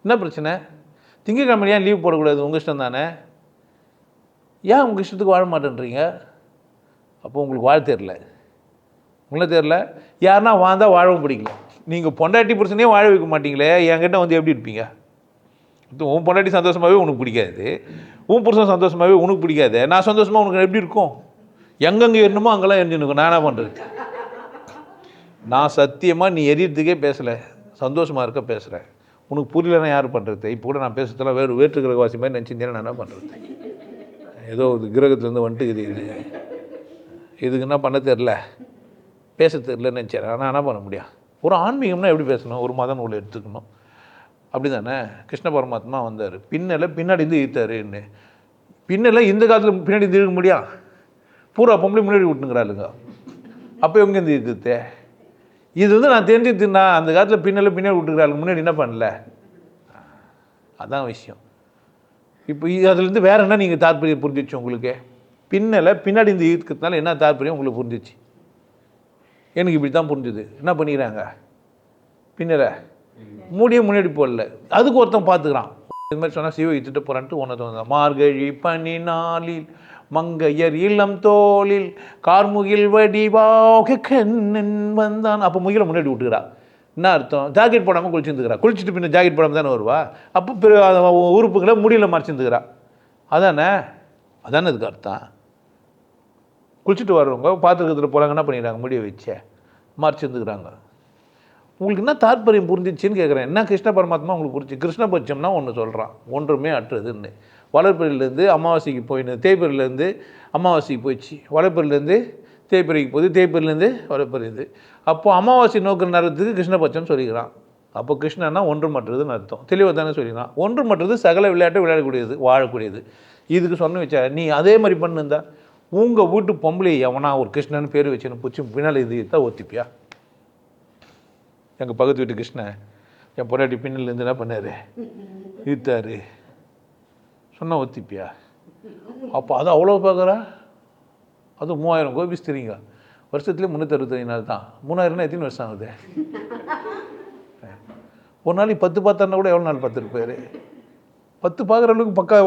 என்ன பிரச்சனை? திங்கக்கிழமை ஏன் லீவ் போடக்கூடாது? உங்கள் இஷ்டம் தானே. ஏன் உங்கள் இஷ்டத்துக்கு வாழ மாட்டேன்றீங்க? அப்போ உங்களுக்கு வாழ தெரில, உங்களுக்கு தெரில. யாருன்னா வாழ்ந்தால் வாழவும் பிடிக்கல. நீங்கள் பொண்டாட்டி புருஷனே வாழ வைக்க மாட்டீங்களே, என்கிட்ட வந்து எப்படி இருப்பீங்க? உன் பொண்டாட்டி சந்தோஷமாகவே உனக்கு பிடிக்காது, உன் புருஷன் சந்தோஷமாகவே உனக்கு பிடிக்காது, நான் சந்தோஷமாக உனக்கு எப்படி இருக்கும்? எங்கெங்கே எரியணுமோ அங்கெல்லாம் எரிஞ்சுனுக்கும். நான் என்ன பண்ணுறது? நான் சத்தியமாக நீ எரியறதுக்கே பேசலை, சந்தோஷமாக இருக்க பேசுகிறேன். உனக்கு புரியலன்னா யார் பண்ணுறது? இப்போ கூட நான் பேசுறதுலாம் வேற்று கிரகவாசி மாதிரி நினச்சிருந்தேன். நான் என்ன பண்ணுறது? ஏதோ ஒரு கிரகத்துலேருந்து வந்துட்டு இதுக்கு என்ன பண்ண தெரில, பேச தெரிலன்னு நினச்சேன். நான் என்ன பண்ண முடியும்? ஒரு ஆன்மீகம்னா எப்படி பேசணும், ஒரு மத நூலை எடுத்துக்கணும், அப்படி தானே. கிருஷ்ண பரமாத்மா வந்தார், பின்னாடி இருந்து ஈர்த்தாருன்னு. பின்னல இந்த காலத்தில் பின்னாடி இருந்து இழுக்க முடியும்? பூரா பொம்பளை முன்னாடி விட்டுங்கிறாளுங்க. அப்போ எங்கேருந்து இருக்குது? இது வந்து நான் தெரிஞ்சுன்னா அந்த காலத்தில் பின்னாடி விட்டுக்கிறாளுங்க, முன்னாடி என்ன பண்ணல. அதான் விஷயம். இப்போ அதுலேருந்து வேறு என்ன நீங்கள் தாற்பயம் புரிஞ்சிச்சு உங்களுக்கு? பின்னாடி இந்த ஈர்க்கிறதுனால என்ன தாற்பயம் உங்களுக்கு புரிஞ்சிச்சு? எனக்கு இப்படி தான் புரிஞ்சுது. என்ன பண்ணிக்கிறாங்க? பின்னல மூடியே முன்னாடி போடல, அதுக்கு ஒருத்தன் பார்த்துக்கிறான். இது மாதிரி சொன்னால் சிவ இத்துட்டு போகிறான்ட்டு ஒன்று வந்தான். மார்கழி பனி நாளில் மங்கையர் இளம் தோளில் கார்முகில் வடிவாக கண்ணன் வந்தான். அப்போ முகில முன்னாடி விட்டுக்கிறா. என்ன அர்த்தம்? ஜாக்கெட் போடாமல் குளிச்சுருந்துக்கிறா. குளிச்சுட்டு பின்ன ஜாக்கெட் போடாமல் தானே வருவா. அப்போ உறுப்புகளை முடியல மறைச்சிருந்துக்கிறா. அதானே அதுக்கு அர்த்தம். குளிச்சுட்டு வர்றவங்க பார்த்துக்கிறதுல போகிறாங்க, என்ன பண்ணிடுறாங்க? முடிய வச்சே மறைச்சிருந்துக்கிறாங்க. உங்களுக்கு என்ன தாற்பயம் புரிஞ்சிச்சின்னு கேட்குறேன். என்ன கிருஷ்ண பரமாத்மா உங்களுக்கு புரிஞ்சு? கிருஷ்ணபட்சம்னா ஒன்று சொல்கிறான், ஒன்றுமே அற்றுதுன்னு. வளர்ப்பிலேருந்து அமாவாசைக்கு போயின்னு, தேய்பிரிலேருந்து அமாவாசைக்கு போயிடுச்சு, வளர்ப்பிலேருந்து தேய்பிரைக்கு போகுது, தேய்பிரிலேருந்து வளர்ப்பிரி இது. அப்போது அமாவாசை நோக்கிற நேரத்துக்கு கிருஷ்ணபட்சம் சொல்லிக்கிறான். அப்போ கிருஷ்ணன்னா ஒன்று மற்றதுன்னு அர்த்தம். தெளிவாக தானே சொல்லிக்கிறான். ஒன்று மற்றது சகல விளையாட்டை விளையாடக்கூடியது, வாழக்கூடியது. இதுக்கு சொன்ன வச்சா நீ அதே மாதிரி பண்ணிருந்தா உங்கள் வீட்டு பொம்பளை எவனா ஒரு கிருஷ்ணன் பேர் வச்சுன்னு பிடிச்சி பின்னால் இது தான் ஒத்திப்பியா? எங்கள் பக்கத்து வீட்டு கிருஷ்ணன் என் பொண்டாட்டி பின்னிலேருந்து என்ன பண்ணார்? இழுத்தாரு சொன்னால் ஒத்திப்பியா? அப்போ அது அவ்வளோ பார்க்குறா. அது 3000 கோபிஸ் தெரியுங்க. வருஷத்துலேயே 365 நாள் தான். 3000னா எத்தனை வருஷம் ஆகுது? ஒரு நாளைக்கு 10 பார்த்தாருன்னா கூட எவ்வளோ நாள் பார்த்துருப்பாரு? 10 பார்க்குற அளவுக்கு பக்கா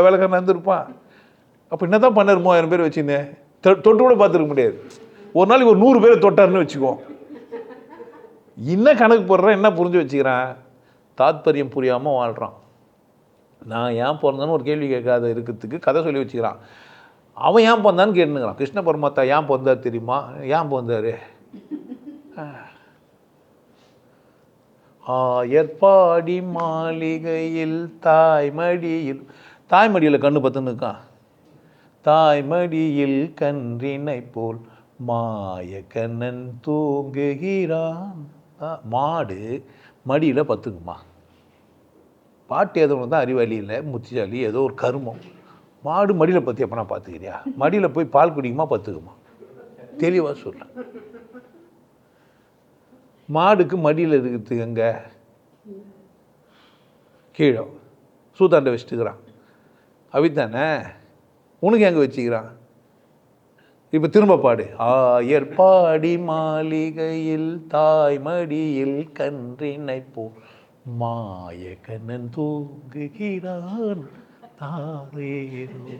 வேலைக்காரன் இருந்திருப்பான். அப்போ என்ன தான் பண்ணார் 3000 பேர் வச்சுருந்தேன்? தொட்டு கூட பார்த்துருக்க முடியாது. ஒரு நாளைக்கு ஒரு 100 பேரை தொட்டாருன்னு வச்சுக்குவோம். என்ன கணக்கு போடுறான், என்ன புரிஞ்சு வச்சுக்கிறான்? தாத்பரியம் புரியாமல் வாழ்கிறான். நான் ஏன் பிறந்தேன்னு ஒரு கேள்வி கேட்காத இருக்கிறதுக்கு கதை சொல்லி வச்சுக்கிறான். அவன் ஏன் பிறந்தான்னு கேட்டுக்கிறான். கிருஷ்ண பரமாத்தா ஏன் பிறந்தார் தெரியுமா? ஏன் பிறந்தார்? ஆயர்பாடி மாளிகையில் தாய்மடியில் கண்ணு பத்துன்னு இருக்கான். தாய்மடியில் கன்றினை போல் மாய கண்ணன் தூங்குகிறான். மாடு மடியில் பத்துக்குமா? பாட்டு எதுவும் தான் அறிவாளி இல்லை, முத்திசாலி, ஏதோ ஒரு கருமம். மாடு மடியில் பற்றி எப்போ நான் பார்த்துக்கிறியா? மடியில் போய் பால் குடிக்குமா பத்துக்குமா? தெளிவாக சொல்கிறேன். மாடுக்கு மடியில் இருக்கிறதுக்கு எங்கே? கீழே சூத்தாண்டை வச்சுட்டுக்கிறான். அவித்தானே உனக்கு எங்கே வச்சுக்கிறான்? இப்போ திரும்ப பாடு. ஆயர்பாடி மாளிகையில் தாய்மடியில் கன்றினை போல் மாய கண்ணன் தூங்குகிறான் தாரேரோ.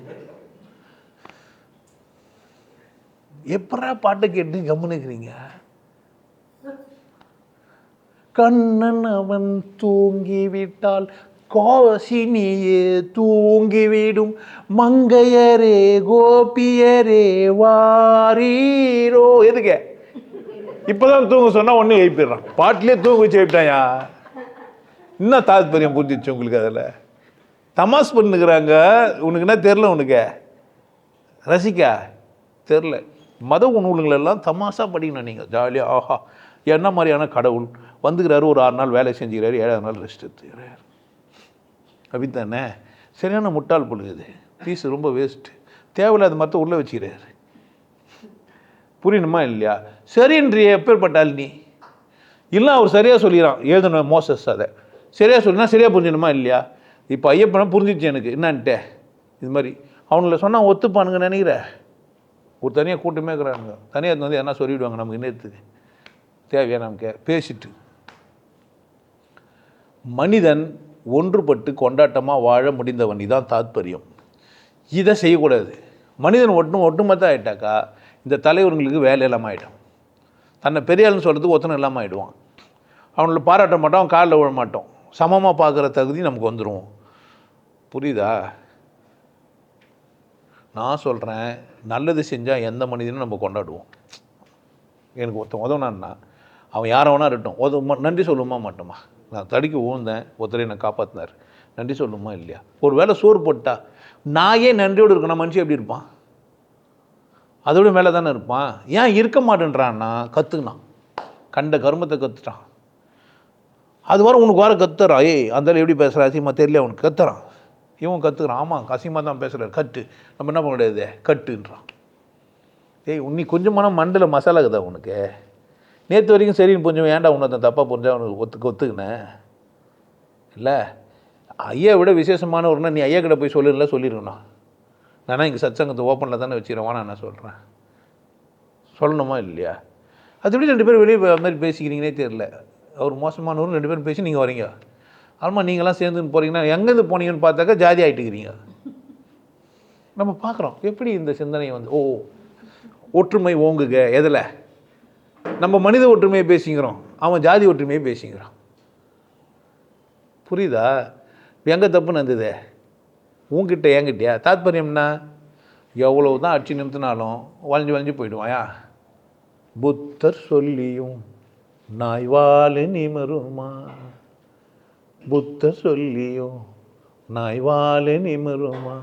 எப்படா பாட்டை கேட்டு கம்முனுக்கிறீங்க? கண்ணன் அவன் தூங்கிவிட்டால் காசினியே தூங்கிவிடும், மங்கையரே கோபியரே வாரீரோ. எதுக்கு இப்போதான் தூங்க சொன்னால் ஒன்று எழுப்பிடுறான். பாட்டிலே தூங்க வச்சு எழுப்பிட்டாயா? இன்னும் தாத்பரியம் புரிஞ்சிச்சு உங்களுக்கு? அதில் தமாஸ் பண்ணுக்கிறாங்க. உனக்கு என்ன தெரில? உனக்கு ரசிக்கா தெரில. மத உணவுகளெல்லாம் தமாஷா படிக்கணும் நீங்கள் ஜாலியாக. ஆஹா என்ன மாதிரியான கடவுள் வந்துக்கிறாரு, ஒரு 6 நாள் வேலை செஞ்சுக்கிறாரு, 7ஆவது நாள் ரெஸ்ட் எடுத்துக்கிறாரு. அப்படித்தானே? சரியான முட்டாள் பொழுது. பீஸ் ரொம்ப வேஸ்ட்டு. தேவையில்லாத மற்ற உள்ளே வச்சுக்கிறாரு. புரியணுமா இல்லையா? சரின்றிய எப்பேற்பட்டால் நீ இல்லை, அவர் சரியாக சொல்லிடுறான். எழுதுன மோசஸ் அதை சரியாக சொல்லினா சரியாக புரிஞ்சிடணுமா இல்லையா? இப்போ ஐயப்பனை புரிஞ்சிச்சு எனக்கு என்னான்ட்டு. இது மாதிரி அவங்கள சொன்னால் ஒத்துப்பானுங்க நினைக்கிற. ஒரு தனியாக கூட்டமே இருக்கிறானுங்க. தனியாக வந்து என்ன சொல்லிவிடுவாங்க நமக்கு இன்னத்துக்கு தேவையா? நமக்கு பேசிட்டு மனிதன் ஒன்றுபட்டு கொண்டாட்டமாக வாழ முடிந்தவன். இதுதான் தாத்பரியம். இதை செய்யக்கூடாது. மனிதன் ஒட்டுமொத்த ஆகிட்டாக்கா இந்த தலைவர்களுக்கு வேலை இல்லாமல் ஆகிடும். தன்னை பெரியாள்னு சொல்கிறதுக்கு ஒத்தனை இல்லாமல் ஆகிடுவான். அவங்கள பாராட்ட மாட்டோம், அவன் காலில் விழ மாட்டோம். சமமாக பார்க்குற தகுதி நமக்கு வந்துடும். புரியுதா? நான் சொல்கிறேன், நல்லது செஞ்சால் எந்த மனிதனும் நம்ம கொண்டாடுவோம். எனக்கு ஒருத்தன் உதவுனான்னா அவன் யாரை வேணா இருக்கட்டும், நன்றி சொல்லுமா மாட்டோமா? நான் தடிக்க ஊழ்ந்தேன், ஒருத்தரை என்னை காப்பாற்றினார், நன்றி சொல்லுமா இல்லையா? ஒரு வேளை சோறு போட்டா நாயே நன்றியோடு இருக்கணும். மனுஷன் எப்படி இருப்பான்? அதோட மேலே தானே இருப்பான். ஏன் இருக்க மாட்டேன்றான்னா கற்றுக்கினான், கண்ட கருமத்தை கற்றுட்டான். அது வர உனக்கு வர கத்துறான். அந்த எப்படி பேசுகிற அசிங்கமாக தெரியல, அவனுக்கு கத்துறான். இவன் கற்றுக்குறான். ஆமாம் அசிங்கமாக தான் பேசுகிறார், கட்டு. நம்ம என்ன பண்ண முடியாது, கட்டுன்றான். உன்னி கொஞ்சமான மண்டல மசாலா இருக்குதா உனக்கு? நேற்று வரைக்கும் சரின்னு புரிஞ்சவன் ஏன்டா உன்னை தப்பாக புரிஞ்சா அவனுக்கு ஒத்துக்கினேன் இல்லை? ஐயா விட விசேஷமானவர்னா நீ ஐயா கிட்ட போய் சொல்லியிருக்கணும். நானா இங்கே சத்சங்கத்தை ஓப்பனில் தானே வச்சுக்கிறேன், நான் சொல்கிறேன். சொல்லணுமா இல்லையா? அது எப்படி 2 பேரும் வெளியே அது மாதிரி பேசிக்கிறீங்கன்னே தெரியல. அவர் மோசமானவரும் 2 பேரும் பேசி நீங்கள் வரீங்க. ஆமாம் நீங்களாம் சேர்ந்துன்னு போகிறீங்கன்னா எங்கேருந்து போனீங்கன்னு பார்த்தாக்கா ஜாதி ஆகிட்டுக்கிறீங்க. நம்ம பார்க்குறோம் எப்படி இந்த சிந்தனை வந்து ஒற்றுமை ஓங்குக. எதில்? நம்ம மனித ஒற்றுமையை பேசிக்கிறோம், அவன் ஜாதி ஒற்றுமையை பேசிக்கிறான். புரியுதா? எங்கே தப்புன்னு இருந்தது? உங்ககிட்ட என்கிட்டயா? தாத்பரியம்னா எவ்வளோ தான் அடிச்சு நிறுத்தினாலும் வளைஞ்சு போயிடுவாயா? புத்தர் சொல்லியும் நாய்வாலு நிமருமா, புத்தர் சொல்லியும் நாய்வாலு நிமருமா,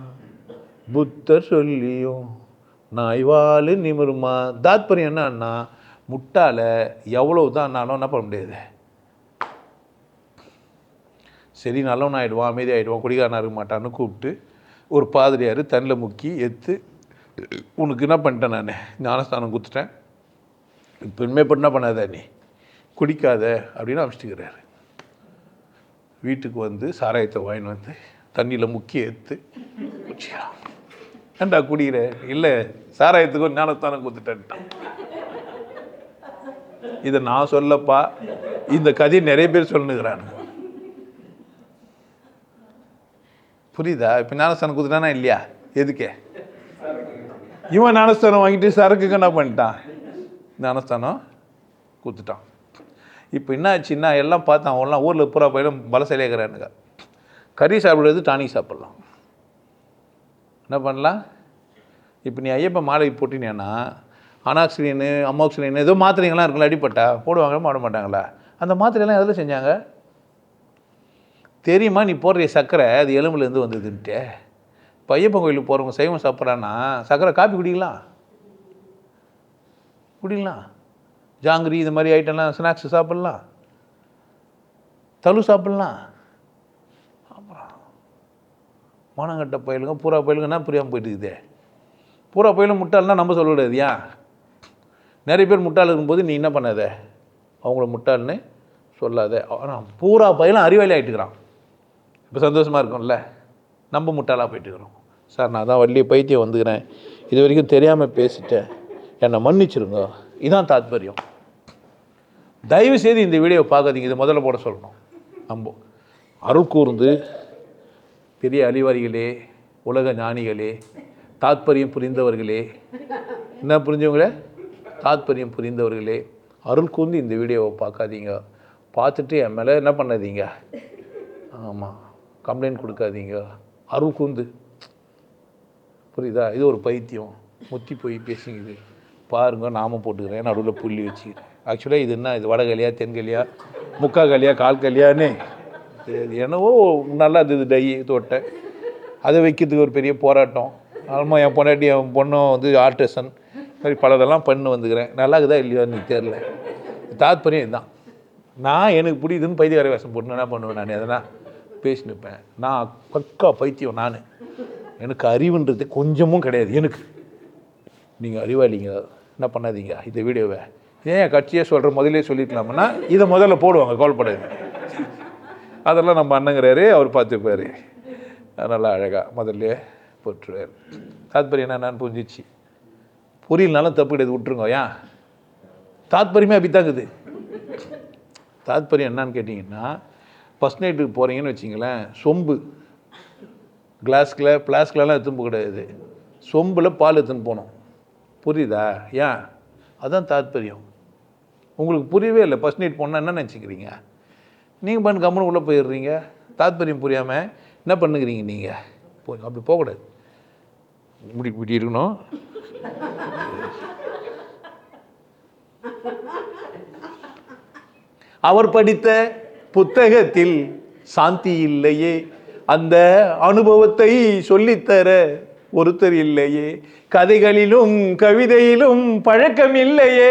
புத்தர் சொல்லியும் நாய்வாலு நிமருமா. தாத்பரியம் என்னன்னா முட்டால எவ்வளவு தான் நானும் என்ன பண்ண முடியாது. சரி நல்லவன் ஆகிடுவான், அமைதி ஆகிடுவான், குடிகாரனாக இருக்க மாட்டான்னு கூப்பிட்டு ஒரு பாதிரியார் தண்ணில் முக்கி எடுத்து உனக்கு என்ன பண்ணிட்டேன், நான் ஞானஸ்தானம் கொடுத்துட்டேன், இப்போ இனிமேல் என்ன பண்ணாத நீ குடிக்காத அப்படின்னு அனுப்பிச்சிக்கிறாரு. வீட்டுக்கு வந்து சாராயத்தை வாங்கின்னு வந்து தண்ணியில் முக்கி எடுத்து குடிச்சிக்கிறான். ஏன்டா குடிக்கிற? இல்லை சாராயத்துக்கும் ஞானஸ்தானம் கொடுத்துட்டேன்ட்டான். இதை நான் சொல்லப்பா, இந்த கதையை நிறைய பேர் சொல்லுங்கிறானுங்க. புரியுதா? இப்போ ஞானஸ்தானம் கொடுத்துட்டானா இல்லையா? எதுக்கே? இவன் ஞானஸ்தானம் வாங்கிட்டு சரக்குக்கு என்ன பண்ணிட்டான், ஞானஸ்தானம் கொடுத்துட்டான். இப்போ என்ன ஆச்சுன்னா எல்லாம் பார்த்தான், அவன்லாம் ஊரில் பூரா போயிடும் பலசலையாகிறானுங்க. கறி சாப்பிடுறது டானிக் சாப்பிட்லாம், என்ன பண்ணலாம். இப்போ நீ ஐயப்ப மாலை போட்டினேன்னா அனாக்சிலின்னு அமோக்சிலின்னு ஏதோ மாத்திரைங்கள்லாம் இருக்குல்ல, அடிப்பட்டா போடுவாங்களா போட மாட்டாங்களா? அந்த மாத்திரையெல்லாம் எதில் செஞ்சாங்க தெரியுமா? நீ போடுற சர்க்கரை அது எலும்புலேருந்து வந்ததுன்ட்டு. இப்போ ஐயப்பன் கோயிலுக்கு போகிறவங்க சைவம் சாப்பிட்றான்னா சர்க்கரை காப்பி குடிக்கலாம், ஜாங்கிரி இது மாதிரி ஐட்டம்லாம் ஸ்நாக்ஸ் சாப்பிட்லாம், தலு சாப்பிட்லாம். அப்புறம் மானங்கட்ட பயிலுங்க பூரா பயிலுங்க என்ன புரியாமல் போயிட்டுக்குதே. பூரா பயிலும் முட்டாள்னா நம்ம சொல்ல கூடாது. ஏன் நிறைய பேர் முட்டாள் இருக்கும்போது நீ என்ன பண்ணாத, அவங்கள முட்டாள்னு சொல்லாத. ஆனால் பூரா பயிலும் அறிவாளி ஆகிட்டுக்கிறான். இப்போ சந்தோஷமாக இருக்கும்ல, நம்ம முட்டாளாக போயிட்டுக்கிறோம். சார் நான் தான் வள்ளிய பைத்தியம் வந்துக்கிறேன், இது வரைக்கும் தெரியாமல் பேசிட்டேன், என்னை மன்னிச்சிருங்க. இதுதான் தாத்பரியம். தயவு செய்து இந்த வீடியோவை பார்க்காதீங்க, இதை முதல்ல போட சொல்லணும். நம்ம அருள் கூர்ந்து பெரிய அறிவாளிகளே, உலக ஞானிகளே, தாத்பரியம் புரிந்தவர்களே, என்ன புரிஞ்சவங்களே, தாத்பரியம் புரிந்தவர்களே, அருள் கூர்ந்து இந்த வீடியோவை பார்க்காதீங்க. பார்த்துட்டு என் மேலே என்ன பண்ணாதீங்க, ஆமாம் கம்ப்ளைண்ட் கொடுக்காதீங்க. அருள் கூர்ந்து, புரியுதா? இது ஒரு பைத்தியம் முத்தி போய் பேசுங்குது பாருங்க. நாம போட்டுக்கிறேன், நடுவில் புள்ளி வச்சுக்கிறேன். ஆக்சுவலாக இது என்ன, இது வடகலியா தென்கலியா முக்கா கலியா கால் கலியான்னு என்னவோ நல்லா இருந்தது. டை தோட்டை அதை வைக்கிறதுக்கு ஒரு பெரிய போராட்டம். ஆல்மா என் பொண்டாட்டி என் பொண்ணும் வந்து ஆர்டிசன் மாதிரி பலதெல்லாம் பண்ணு வந்துக்கிறேன். நல்லா இருக்குதா இல்லையோன்னு தெரில. தாத்பரியம் இதுதான். நான் எனக்கு புரியுதுன்னு பைத்தியக்கார வேஷம் போட்டு என்ன பண்ணுவேன், நான் எதனா பேசினுப்பேன். நான் பக்கா பைத்தியம். நான் எனக்கு அறிவுன்றது கொஞ்சமும் கிடையாது எனக்கு. நீங்கள் அறிவாளிங்க, என்ன பண்ணாதீங்க இந்த வீடியோவை. ஏன் கட்சியே சொல்கிற முதலே சொல்லிக்கலாம்னா இதை முதல்ல போடுவாங்க, கவலைப்படாது. அதெல்லாம் நம்ம அண்ணங்கிறாரு, அவர் பார்த்துப்பார். நல்லா அழகாக முதல்ல போட்டுருவார். தாத்பரியம் என்னன்னு புரிஞ்சிச்சு. புரியலனாலும் தப்பு கிடையாது, விட்டுருங்க. ஏன் தாத்பரியமே அப்படித்தாங்குது. தாத்பரியம் என்னன்னு கேட்டிங்கன்னா, ஃபஸ்ட் நைட்டுக்கு போகிறீங்கன்னு வச்சிங்களேன், சொம்பு ஃப்ளாஸ்கிலலாம் எடுத்துன்னு போகக்கூடாது, சொம்பில் பால் எடுத்துன்னு போகணும். புரியுதா? ஏன் அதுதான் தாத்பரியம். உங்களுக்கு புரியவே இல்லை. ஃபஸ்ட் நைட் போனால் என்ன நினச்சிக்கிறீங்க நீங்கள்? பண்ணு கம்முன்னு உள்ளே போயிடுறீங்க. தாத்பரியம் புரியாமல் என்ன பண்ணுக்கிறீங்க நீங்கள்? அப்படி போகக்கூடாது, இப்படி இருக்கணும். அவர் படித்த புத்தகத்தில் சாந்தி இல்லையே, அந்த அனுபவத்தை சொல்லித்தர ஒருத்தர் இல்லையே, கதைகளிலும் கவிதையிலும் பழக்கம் இல்லையே,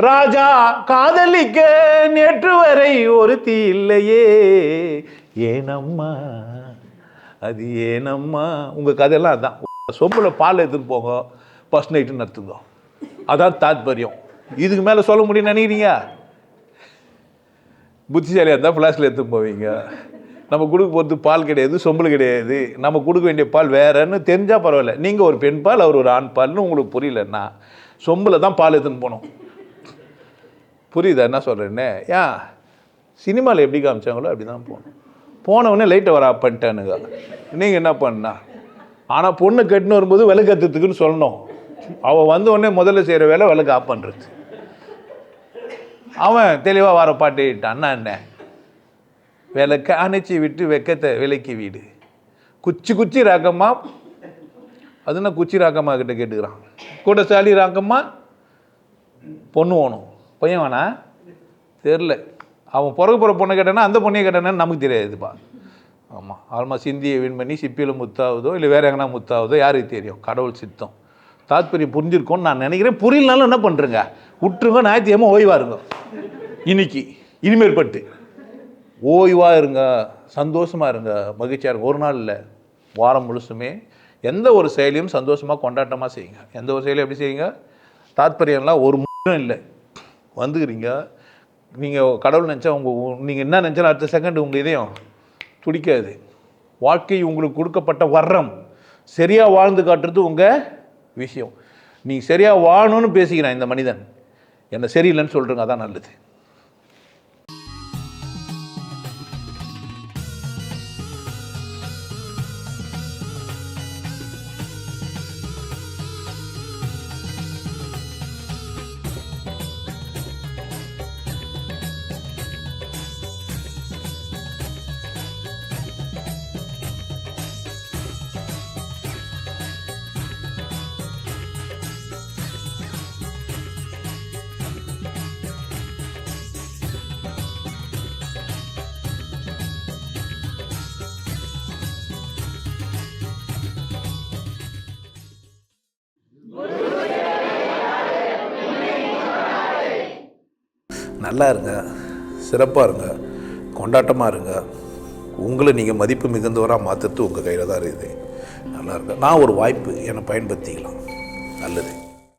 ராஜா காதலிக்க நேற்று வரை ஒருத்தி இல்லையே, ஏனம்மா அது ஏனம்மா. உங்கள் கதையெல்லாம் அதான். சொம்பில் பால் எடுத்துன்னு போங்க, ஃபஸ்ட் நைட்டு நடத்துங்க. அதான் தாத்பரியம். இதுக்கு மேலே சொல்ல முடியும்னு நினைக்கிறீங்க? புத்திசாலியாக இருந்தால் ஃப்ளாஸ்கில் எடுத்துன்னு போவீங்க. நம்ம கொடுக்க போகிறது பால் கிடையாது, சொம்பல் கிடையாது. நம்ம கொடுக்க வேண்டிய பால் வேறன்னு தெரிஞ்சால் பரவாயில்ல. நீங்கள் ஒரு பெண் பால், அவர் ஒரு ஆண் பால்னு உங்களுக்கு புரியலன்னா சொம்பில் தான் பால் எடுத்துன்னு போகணும். புரியுதா என்ன சொல்கிறேன்னு? ஏன் சினிமாவில் எப்படி காமிச்சாங்களோ அப்படி தான் போகணும். போனவுடனே லைட்டை வர ஆஃப் பண்ணிட்டானுங்க. நீங்கள் என்ன பண்ணா? ஆனால் பொண்ணு கட்டின்னு வரும்போது விளக்கு கற்றுறதுக்குன்னு சொல்லணும். அவள் வந்த உடனே முதல்ல செய்கிற வேலை விளக்கு ஆஃப் பண்ணுறது. அவன் தெளிவாக வர பாட்டுட்டான். என்ன விளக்க அணைச்சி விட்டு வெக்கத்தை விலைக்கு வீடு, குச்சி ராக்கம்மா. அதுனா குச்சி ராக்கம்மா கிட்ட கேட்டுக்கிறான். கூட சாலி ராக்கம்மா பொண்ணு வேணும், பையன் வேணா தெரில. அவன் பிறகு போகிற பொண்ணை கேட்டானா அந்த பொண்ணையை கேட்டானு நமக்கு தெரியாதுப்பா. ஆமாம், ஆல்மோஸ்ட் இந்தியை வின் பண்ணி சிப்பியில் முத்தாவதோ இல்லை வேறு எங்கன்னா முத்தாவதோ யாருக்கு தெரியும்? கடவுள் சித்தம். தாத்பரியம் புரிஞ்சிருக்கோன்னு நான் நினைக்கிறேன். புரியலனாலும் என்ன பண்ணுறேங்க, விட்டுருங்க. ஞாயிற்றுக்கிழமை ஓய்வாக இருங்க. இனிமேல் பட்டு ஓய்வாக இருங்க, சந்தோஷமாக இருங்க, மகிழ்ச்சியாக இருங்க. ஒரு நாள் இல்லை, வாரம் முழுசுமே எந்த ஒரு செயலையும் சந்தோஷமாக கொண்டாட்டமாக செய்யுங்க. எந்த ஒரு செயலையும் எப்படி செய்யுங்க? தாத்பரியம்லாம் ஒரு முன்னும் இல்லை. வந்துக்கிறீங்க நீங்கள் கடவுள் நினச்சா நீங்கள் என்ன நினச்சாலும் அடுத்த செகண்ட் உங்கள் இதயம் துடிக்காது. வாழ்க்கை உங்களுக்கு கொடுக்கப்பட்ட வர்றம். சரியாக வாழ்ந்து காட்டுறது உங்கள் விஷயம். நீங்கள் சரியாக வாழணும்னு பேசிக்கிறேன். இந்த மனிதன் என்ன சரியில்லைன்னு சொல்கிறேங்க, அதான் நல்லது. நல்லா இருங்க, சிறப்பாக இருங்க, கொண்டாட்டமாக இருங்க. உங்களை நீங்கள் மதிப்பு மிகுந்தவராக மாற்றுறது உங்கள் கையில் தான் இருக்குது. நல்லா இருங்க. நான் ஒரு வாய்ப்பு என்னை பயன்படுத்திக்கலாம். நல்லது.